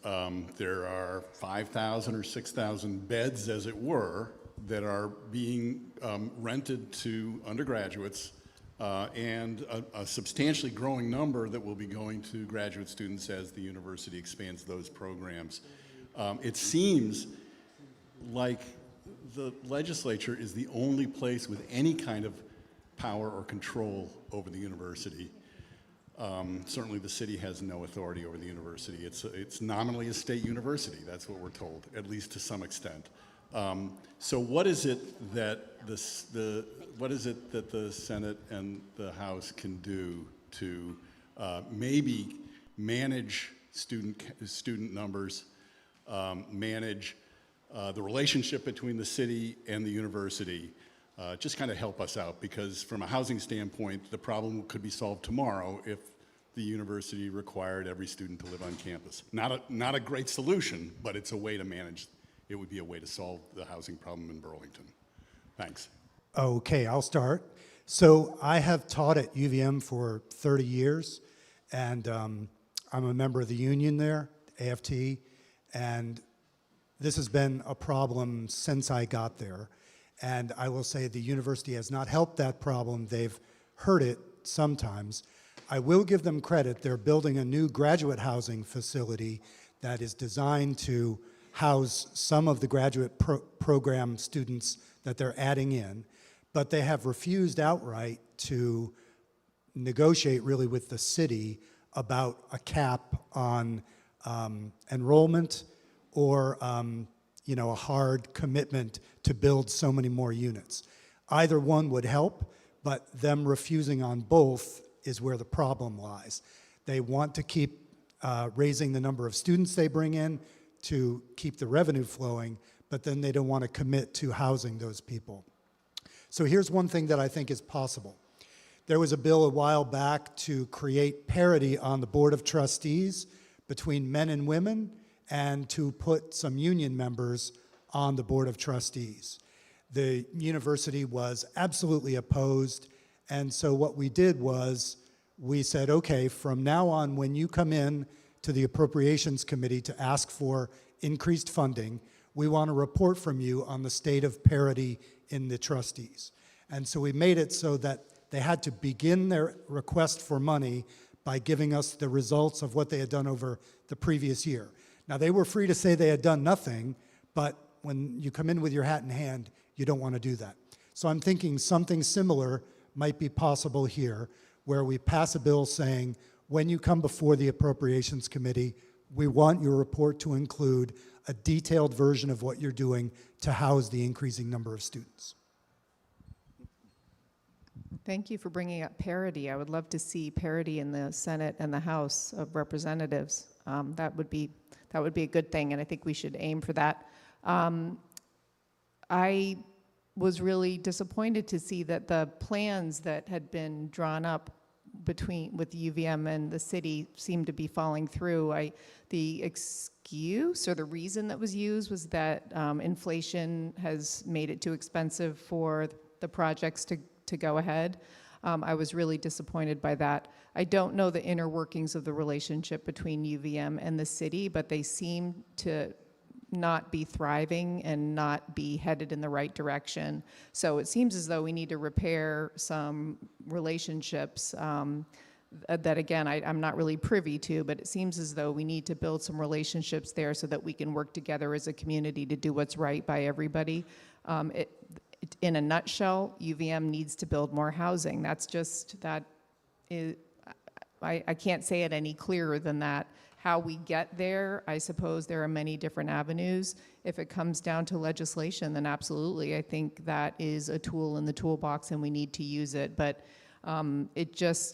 S18: there are 5,000 or 6,000 beds, as it were, that are being rented to undergraduates, and a substantially growing number that will be going to graduate students as the university expands those programs. It seems like the legislature is the only place with any kind of power or control over the university. Certainly the city has no authority over the university. It's nominally a state university, that's what we're told, at least to some extent. So what is it that the Senate and the House can do to maybe manage student numbers, manage the relationship between the city and the university? Just kind of help us out, because from a housing standpoint, the problem could be solved tomorrow if the university required every student to live on campus. Not a great solution, but it's a way to manage. It would be a way to solve the housing problem in Burlington. Thanks.
S21: Okay, I'll start. So I have taught at UVM for 30 years, and I'm a member of the union there, AFT, and this has been a problem since I got there. And I will say the university has not helped that problem. They've hurt it sometimes. I will give them credit. They're building a new graduate housing facility that is designed to house some of the graduate program students that they're adding in, but they have refused outright to negotiate really with the city about a cap on enrollment or a hard commitment to build so many more units. Either one would help, but them refusing on both is where the problem lies. They want to keep raising the number of students they bring in to keep the revenue flowing, but then they don't want to commit to housing those people. So here's one thing that I think is possible. There was a bill a while back to create parity on the Board of Trustees between men and women, and to put some union members on the Board of Trustees. The university was absolutely opposed, and so what we did was we said, okay, from now on, when you come in to the Appropriations Committee to ask for increased funding, we want a report from you on the state of parity in the trustees. And so we made it so that they had to begin their request for money by giving us the results of what they had done over the previous year. Now, they were free to say they had done nothing, but when you come in with your hat in hand, you don't want to do that. So I'm thinking something similar might be possible here, where we pass a bill saying, when you come before the Appropriations Committee, we want your report to include a detailed version of what you're doing to house the increasing number of students.
S2: Thank you for bringing up parity. I would love to see parity in the Senate and the House of Representatives. That would be a good thing, and I think we should aim for that. I was really disappointed to see that the plans that had been drawn up with UVM and the city seemed to be falling through. The excuse or the reason that was used was that inflation has made it too expensive for the projects to go ahead. I was really disappointed by that. I don't know the inner workings of the relationship between UVM and the city, but they seem to not be thriving and not be headed in the right direction. So it seems as though we need to repair some relationships that, again, I'm not really privy to, but it seems as though we need to build some relationships there so that we can work together as a community to do what's right by everybody. In a nutshell, UVM needs to build more housing. That's just, I can't say it any clearer than that. How we get there, I suppose there are many different avenues. If it comes down to legislation, then absolutely, I think that is a tool in the toolbox and we need to use it. But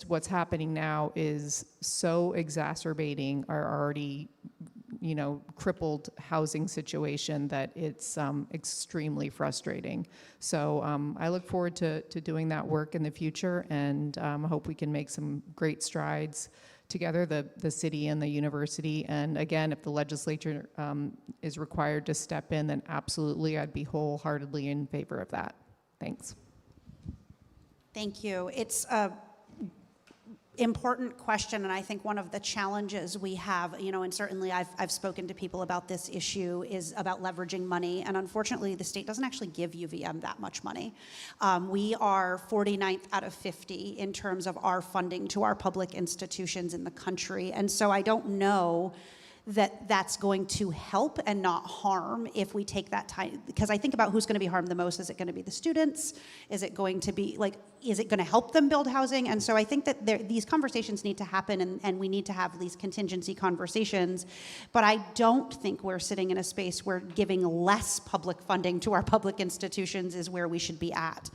S2: what's happening now is so exacerbating our already, crippled housing situation that it's extremely frustrating. So I look forward to doing that work in the future, and I hope we can make some great strides together, the city and the university. And again, if the legislature is required to step in, then absolutely, I'd be wholeheartedly in favor of that. Thanks.
S22: Thank you. It's important question, and I think one of the challenges we have, and certainly I've spoken to people about this issue, is about leveraging money, and unfortunately the state doesn't actually give UVM that much money. We are 49th out of 50 in terms of our funding to our public institutions in the country, and so I don't know that that's going to help and not harm if we take that time, because I think about who's going to be harmed the most. Is it going to be the students? Is it going to be is it going to help them build housing? And so I think that these conversations need to happen, and we need to have these contingency conversations, but I don't think we're sitting in a space where giving less public funding to our public institutions is where we should be at.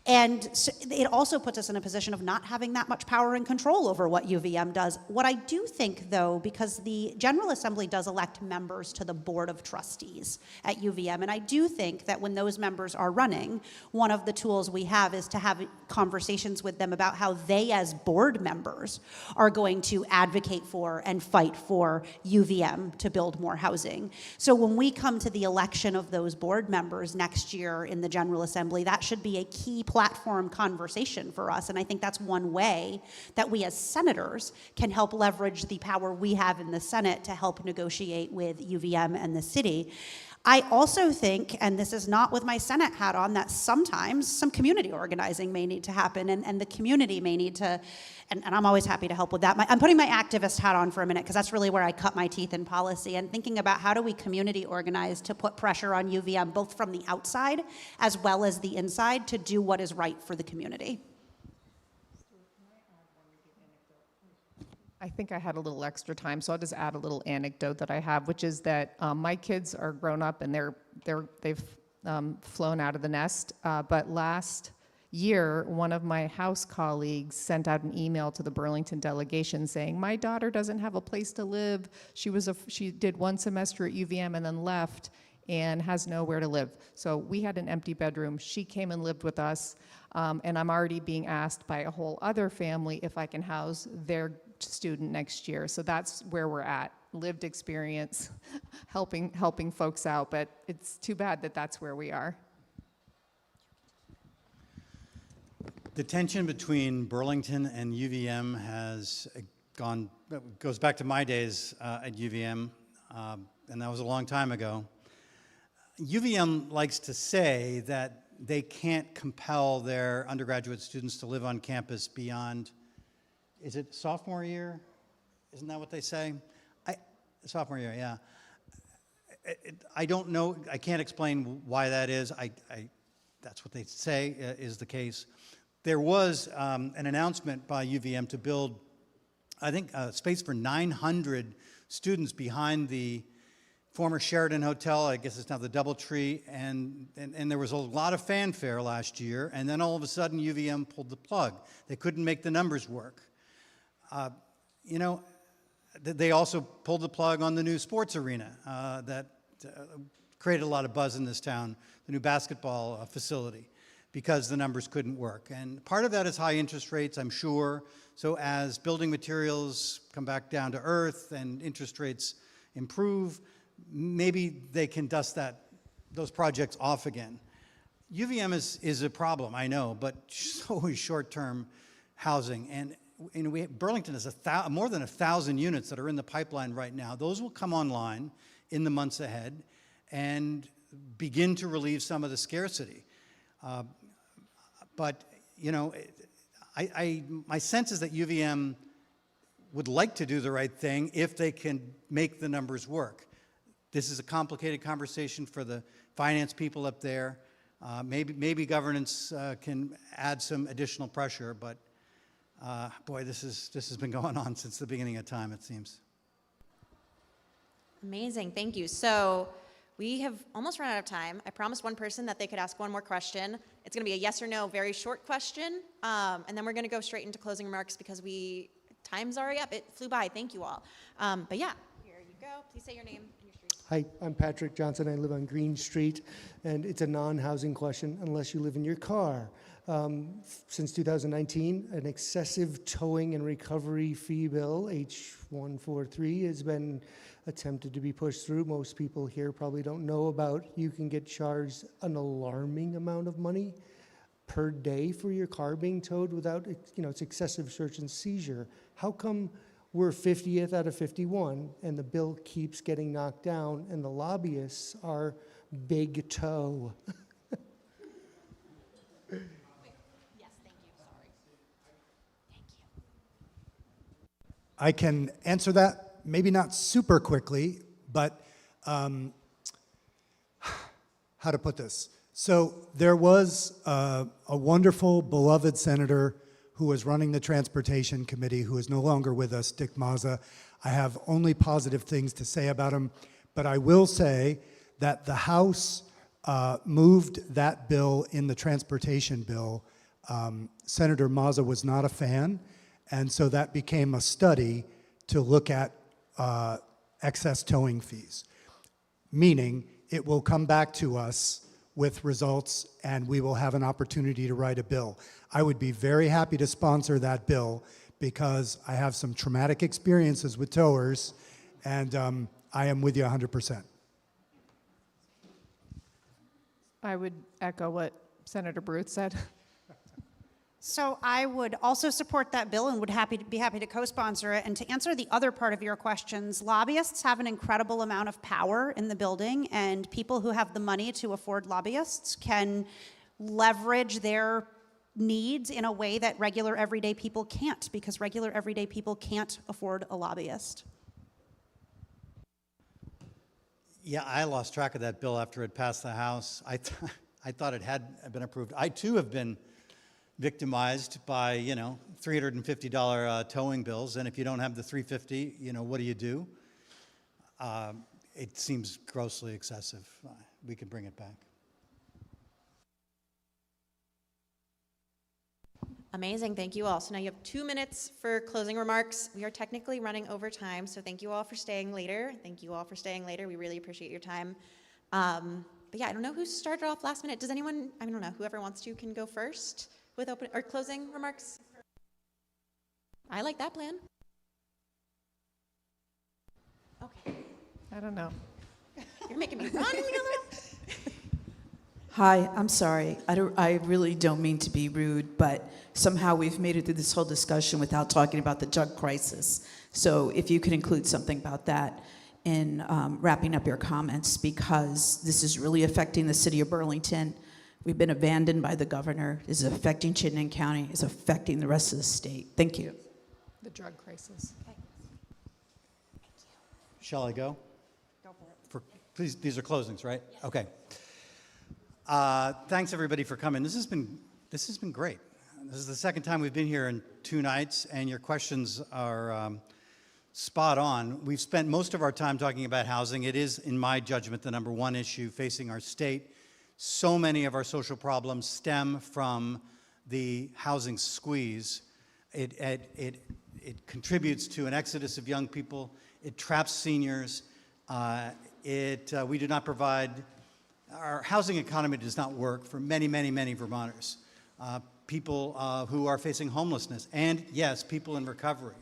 S22: And so it also puts us in a position of not having that much power and control over what UVM does. What I do think, though, because the General Assembly does elect members to the Board of Trustees at UVM, and I do think that when those members are running, one of the tools we have is to have conversations with them about how they, as board members, are going to advocate for and fight for UVM to build more housing. So when we come to the election of those board members next year in the General Assembly, that should be a key platform conversation for us, and I think that's one way that we as senators can help leverage the power we have in the Senate to help negotiate with UVM and the city. I also think, and this is not with my Senate hat on, that sometimes some community organizing may need to happen, and the community may need to, and I'm always happy to help with that. I'm putting my activist hat on for a minute, because that's really where I cut my teeth in policy, and thinking about how do we community organize to put pressure on UVM, both from the outside as well as the inside, to do what is right for the community.
S2: I think I had a little extra time, so I'll just add a little anecdote that I have, which is that my kids are grown up and they've flown out of the nest. But last year, one of my House colleagues sent out an email to the Burlington delegation saying, "My daughter doesn't have a place to live. She did one semester at UVM and then left and has nowhere to live." So we had an empty bedroom. She came and lived with us, and I'm already being asked by a whole other family if I can house their student next year. So that's where we're at. Lived experience, helping folks out, but it's too bad that that's where we are.
S23: The tension between Burlington and UVM goes back to my days at UVM, and that was a long time ago. UVM likes to say that they can't compel their undergraduate students to live on campus beyond, is it sophomore year? Isn't that what they say? Sophomore year, yeah. I don't know, I can't explain why that is. That's what they say is the case. There was an announcement by UVM to build, I think, space for 900 students behind the former Sheraton Hotel. I guess it's now the DoubleTree, and there was a lot of fanfare last year, and then all of a sudden UVM pulled the plug. They couldn't make the numbers work. They also pulled the plug on the new sports arena that created a lot of buzz in this town, the new basketball facility, because the numbers couldn't work. And part of that is high interest rates, I'm sure. So as building materials come back down to earth and interest rates improve, maybe they can dust those projects off again. UVM is a problem, I know, but so is short-term housing. And Burlington has more than 1,000 units that are in the pipeline right now. Those will come online in the months ahead and begin to relieve some of the scarcity. But my sense is that UVM would like to do the right thing if they can make the numbers work. This is a complicated conversation for the finance people up there. Maybe governance can add some additional pressure, but boy, this has been going on since the beginning of time, it seems.
S1: Amazing, thank you. So we have almost run out of time. I promised one person that they could ask one more question. It's gonna be a yes or no, very short question, and then we're gonna go straight into closing remarks because time's already up. It flew by, thank you all. But yeah, here you go. Please say your name and your street.
S5: Hi, I'm Patrick Johnson. I live on Green Street, and it's a non-housing question unless you live in your car. Since 2019, an excessive towing and recovery fee bill, H143, has been attempted to be pushed through. Most people here probably don't know about. You can get charged an alarming amount of money per day for your car being towed without, it's excessive search and seizure. How come we're 50th out of 51 and the bill keeps getting knocked down and the lobbyists are big toe?
S21: I can answer that, maybe not super quickly, but how to put this? So there was a wonderful, beloved senator who was running the Transportation Committee, who is no longer with us, Dick Mazza. I have only positive things to say about him, but I will say that the House moved that bill in the transportation bill. Senator Mazza was not a fan, and so that became a study to look at excess towing fees, meaning it will come back to us with results and we will have an opportunity to write a bill. I would be very happy to sponsor that bill because I have some traumatic experiences with towers, and I am with you 100%.
S2: I would echo what Senator Bruce said.
S22: So I would also support that bill and would be happy to co-sponsor it. And to answer the other part of your questions, lobbyists have an incredible amount of power in the building, and people who have the money to afford lobbyists can leverage their needs in a way that regular everyday people can't, because regular everyday people can't afford a lobbyist.
S23: Yeah, I lost track of that bill after it passed the House. I thought it had been approved. I too have been victimized by, $350 towing bills, and if you don't have the $350, what do? It seems grossly excessive. We can bring it back.
S1: Amazing, thank you all. So now you have 2 minutes for closing remarks. We are technically running over time, so thank you all for staying later. Thank you all for staying later. We really appreciate your time. But yeah, I don't know who started off last minute. Does anyone, I don't know, whoever wants to can go first with open or closing remarks? I like that plan. Okay.
S2: I don't know.
S1: You're making me run in the other.
S3: Hi, I'm sorry. I really don't mean to be rude, but somehow we've made it through this whole discussion without talking about the drug crisis. So if you could include something about that in wrapping up your comments, because this is really affecting the city of Burlington. We've been abandoned by the governor. This is affecting Chittenden County. It's affecting the rest of the state. Thank you.
S2: The drug crisis.
S22: Okay.
S23: Shall I go?
S22: Go for it.
S23: Please, these are closings, right? Yes. Okay. Thanks everybody for coming. This has been great. This is the second time we've been here in 2 nights, and your questions are spot on. We've spent most of our time talking about housing. It is, in my judgment, the #1 issue facing our state. So many of our social problems stem from the housing squeeze. It contributes to an exodus of young people. It traps seniors. We do not provide, our housing economy does not work for many, many, many Vermonters. People who are facing homelessness, and yes, people in recovery.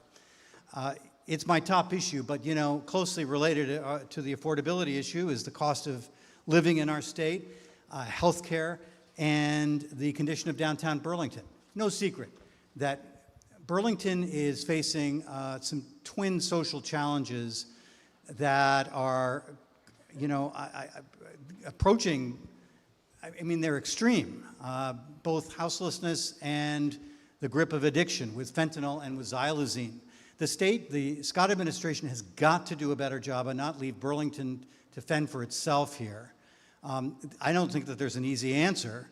S23: It's my top issue, but closely related to the affordability issue is the cost of living in our state, healthcare, and the condition of downtown Burlington. No secret that Burlington is facing some twin social challenges that are, approaching, they're extreme, both houselessness and the grip of addiction with fentanyl and with xylazine. The Scott administration has got to do a better job and not leave Burlington to fend for itself here. I don't think that there's an easy answer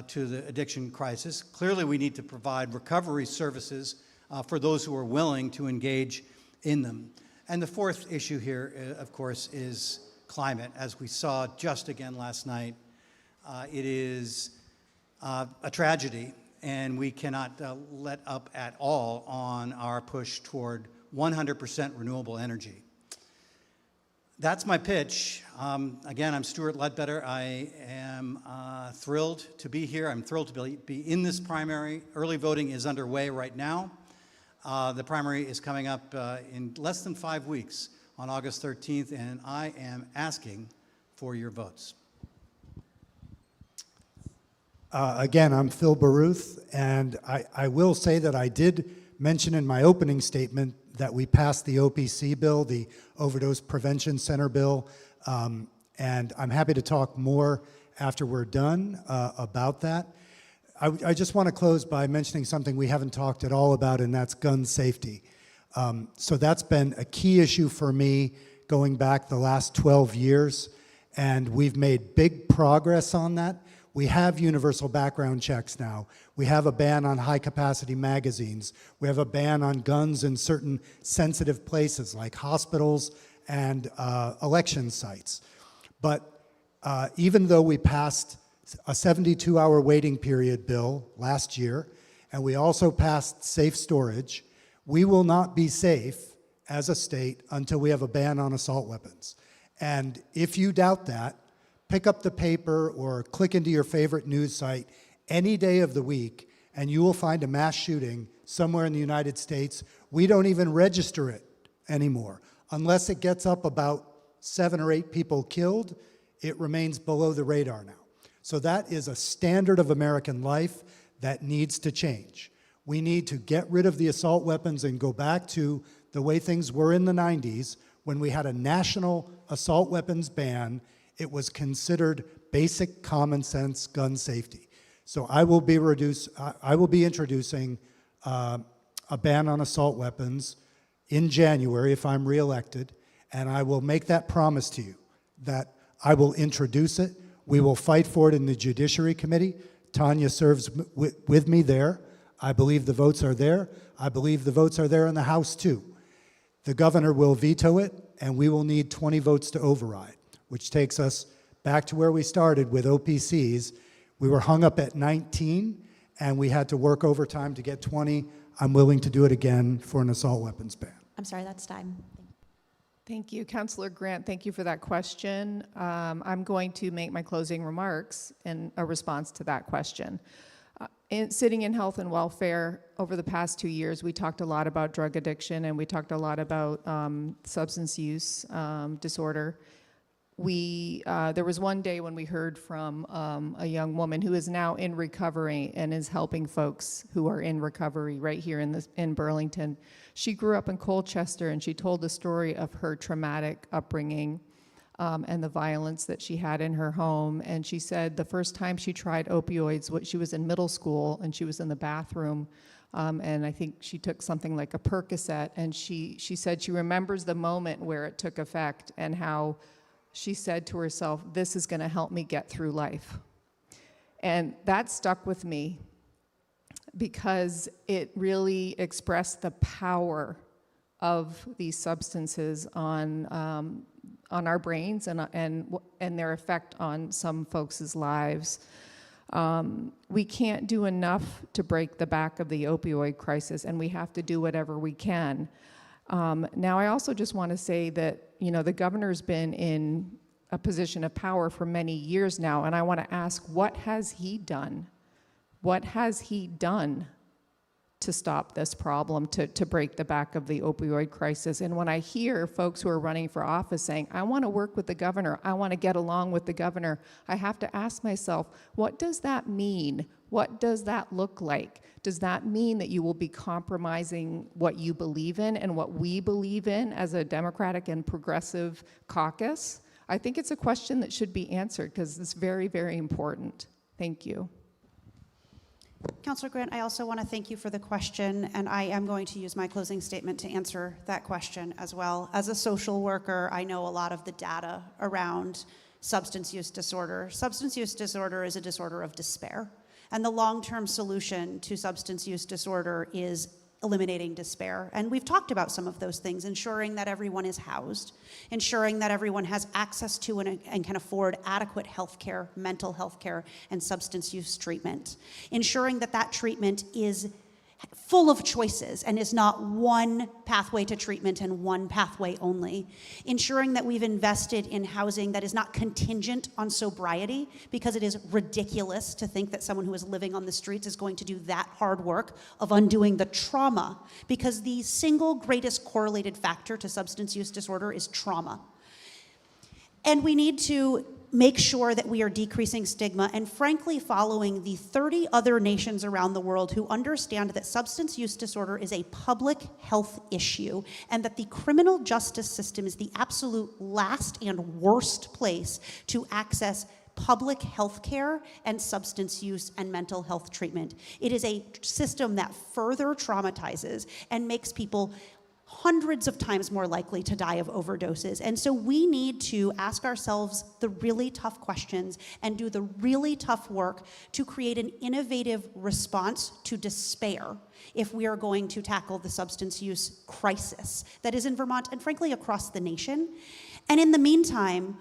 S23: to the addiction crisis. Clearly, we need to provide recovery services for those who are willing to engage in them. And the fourth issue here, of course, is climate. As we saw just again last night, it is a tragedy, and we cannot let up at all on our push toward 100% renewable energy. That's my pitch. Again, I'm Stuart Ledbetter. I am thrilled to be here. I'm thrilled to be in this primary. Early voting is underway right now. The primary is coming up in less than 5 weeks on August 13th, and I am asking for your votes.
S21: Again, I'm Phil Baruth, and I will say that I did mention in my opening statement that we passed the OPC bill, the Overdose Prevention Center bill, and I'm happy to talk more after we're done about that. I just want to close by mentioning something we haven't talked at all about, and that's gun safety. So that's been a key issue for me going back the last 12 years, and we've made big progress on that. We have universal background checks now. We have a ban on high-capacity magazines. We have a ban on guns in certain sensitive places like hospitals and election sites. But even though we passed a 72-hour waiting period bill last year, and we also passed safe storage, we will not be safe as a state until we have a ban on assault weapons. And if you doubt that, pick up the paper or click into your favorite news site any day of the week, and you will find a mass shooting somewhere in the United States. We don't even register it anymore. Unless it gets up about 7 or 8 people killed, it remains below the radar now. So that is a standard of American life that needs to change. We need to get rid of the assault weapons and go back to the way things were in the 90s when we had a national assault weapons ban. It was considered basic common sense gun safety. So I will be introducing a ban on assault weapons in January if I'm reelected, and I will make that promise to you that I will introduce it. We will fight for it in the Judiciary Committee. Tanya serves with me there. I believe the votes are there. I believe the votes are there in the House too. The governor will veto it, and we will need 20 votes to override, which takes us back to where we started with OPCs. We were hung up at 19, and we had to work overtime to get 20. I'm willing to do it again for an assault weapons ban.
S22: I'm sorry, that's time.
S2: Thank you, Councilor Grant. Thank you for that question. I'm going to make my closing remarks in a response to that question. Sitting in health and welfare, over the past 2 years, we talked a lot about drug addiction and we talked a lot about substance use disorder. There was one day when we heard from a young woman who is now in recovery and is helping folks who are in recovery right here in Burlington. She grew up in Colchester, and she told the story of her traumatic upbringing and the violence that she had in her home. And she said the first time she tried opioids, she was in middle school, and she was in the bathroom, and I think she took something like a Percocet, and she said she remembers the moment where it took effect and how she said to herself, this is going to help me get through life. And that stuck with me because it really expressed the power of these substances on our brains and their effect on some folks' lives. We can't do enough to break the back of the opioid crisis, and we have to do whatever we can. Now, I also just want to say that, the governor's been in a position of power for many years now, and I want to ask, what has he done? What has he done to stop this problem, to break the back of the opioid crisis? And when I hear folks who are running for office saying, I want to work with the governor, I want to get along with the governor, I have to ask myself, what does that mean? What does that look like? Does that mean that you will be compromising what you believe in and what we believe in as a Democratic and progressive caucus? I think it's a question that should be answered because it's very, very important. Thank you.
S22: Councilor Grant, I also want to thank you for the question, and I am going to use my closing statement to answer that question as well. As a social worker, I know a lot of the data around substance use disorder. Substance use disorder is a disorder of despair, and the long-term solution to substance use disorder is eliminating despair. And we've talked about some of those things, ensuring that everyone is housed, ensuring that everyone has access to and can afford adequate health care, mental health care, and substance use treatment, ensuring that that treatment is full of choices and is not one pathway to treatment and one pathway only, ensuring that we've invested in housing that is not contingent on sobriety, because it is ridiculous to think that someone who is living on the streets is going to do that hard work of undoing the trauma, because the single greatest correlated factor to substance use disorder is trauma. And we need to make sure that we are decreasing stigma and frankly following the 30 other nations around the world who understand that substance use disorder is a public health issue and that the criminal justice system is the absolute last and worst place to access public health care and substance use and mental health treatment. It is a system that further traumatizes and makes people hundreds of times more likely to die of overdoses. And so we need to ask ourselves the really tough questions and do the really tough work to create an innovative response to despair if we are going to tackle the substance use crisis that is in Vermont and frankly across the nation. And in the meantime,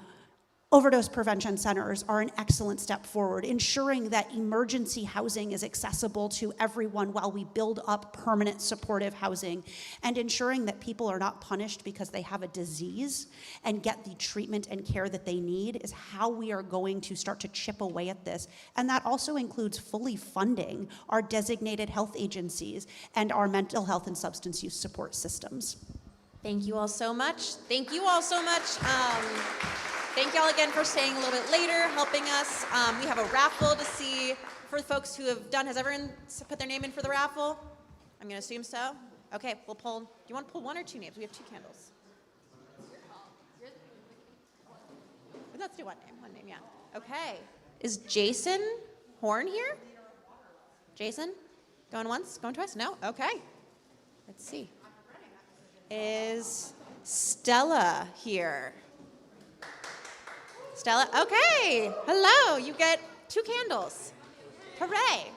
S22: overdose prevention centers are an excellent step forward, ensuring that emergency housing is accessible to everyone while we build up permanent supportive housing, and ensuring that people are not punished because they have a disease and get the treatment and care that they need is how we are going to start to chip away at this. And that also includes fully funding our designated health agencies and our mental health and substance use support systems.
S1: Thank you all so much. Thank you all so much. Thank you all again for staying a little bit later, helping us. We have a raffle to see for folks who have done. Has everyone put their name in for the raffle? I'm going to assume so. Okay, we'll pull. Do you want to pull one or two names? We have 2 candles. Let's do one name, yeah. Okay. Is Jason Horn here? Jason? Going once? Going twice? No? Okay. Let's see. Is Stella here? Stella, okay. Hello, you get 2 candles. Hooray.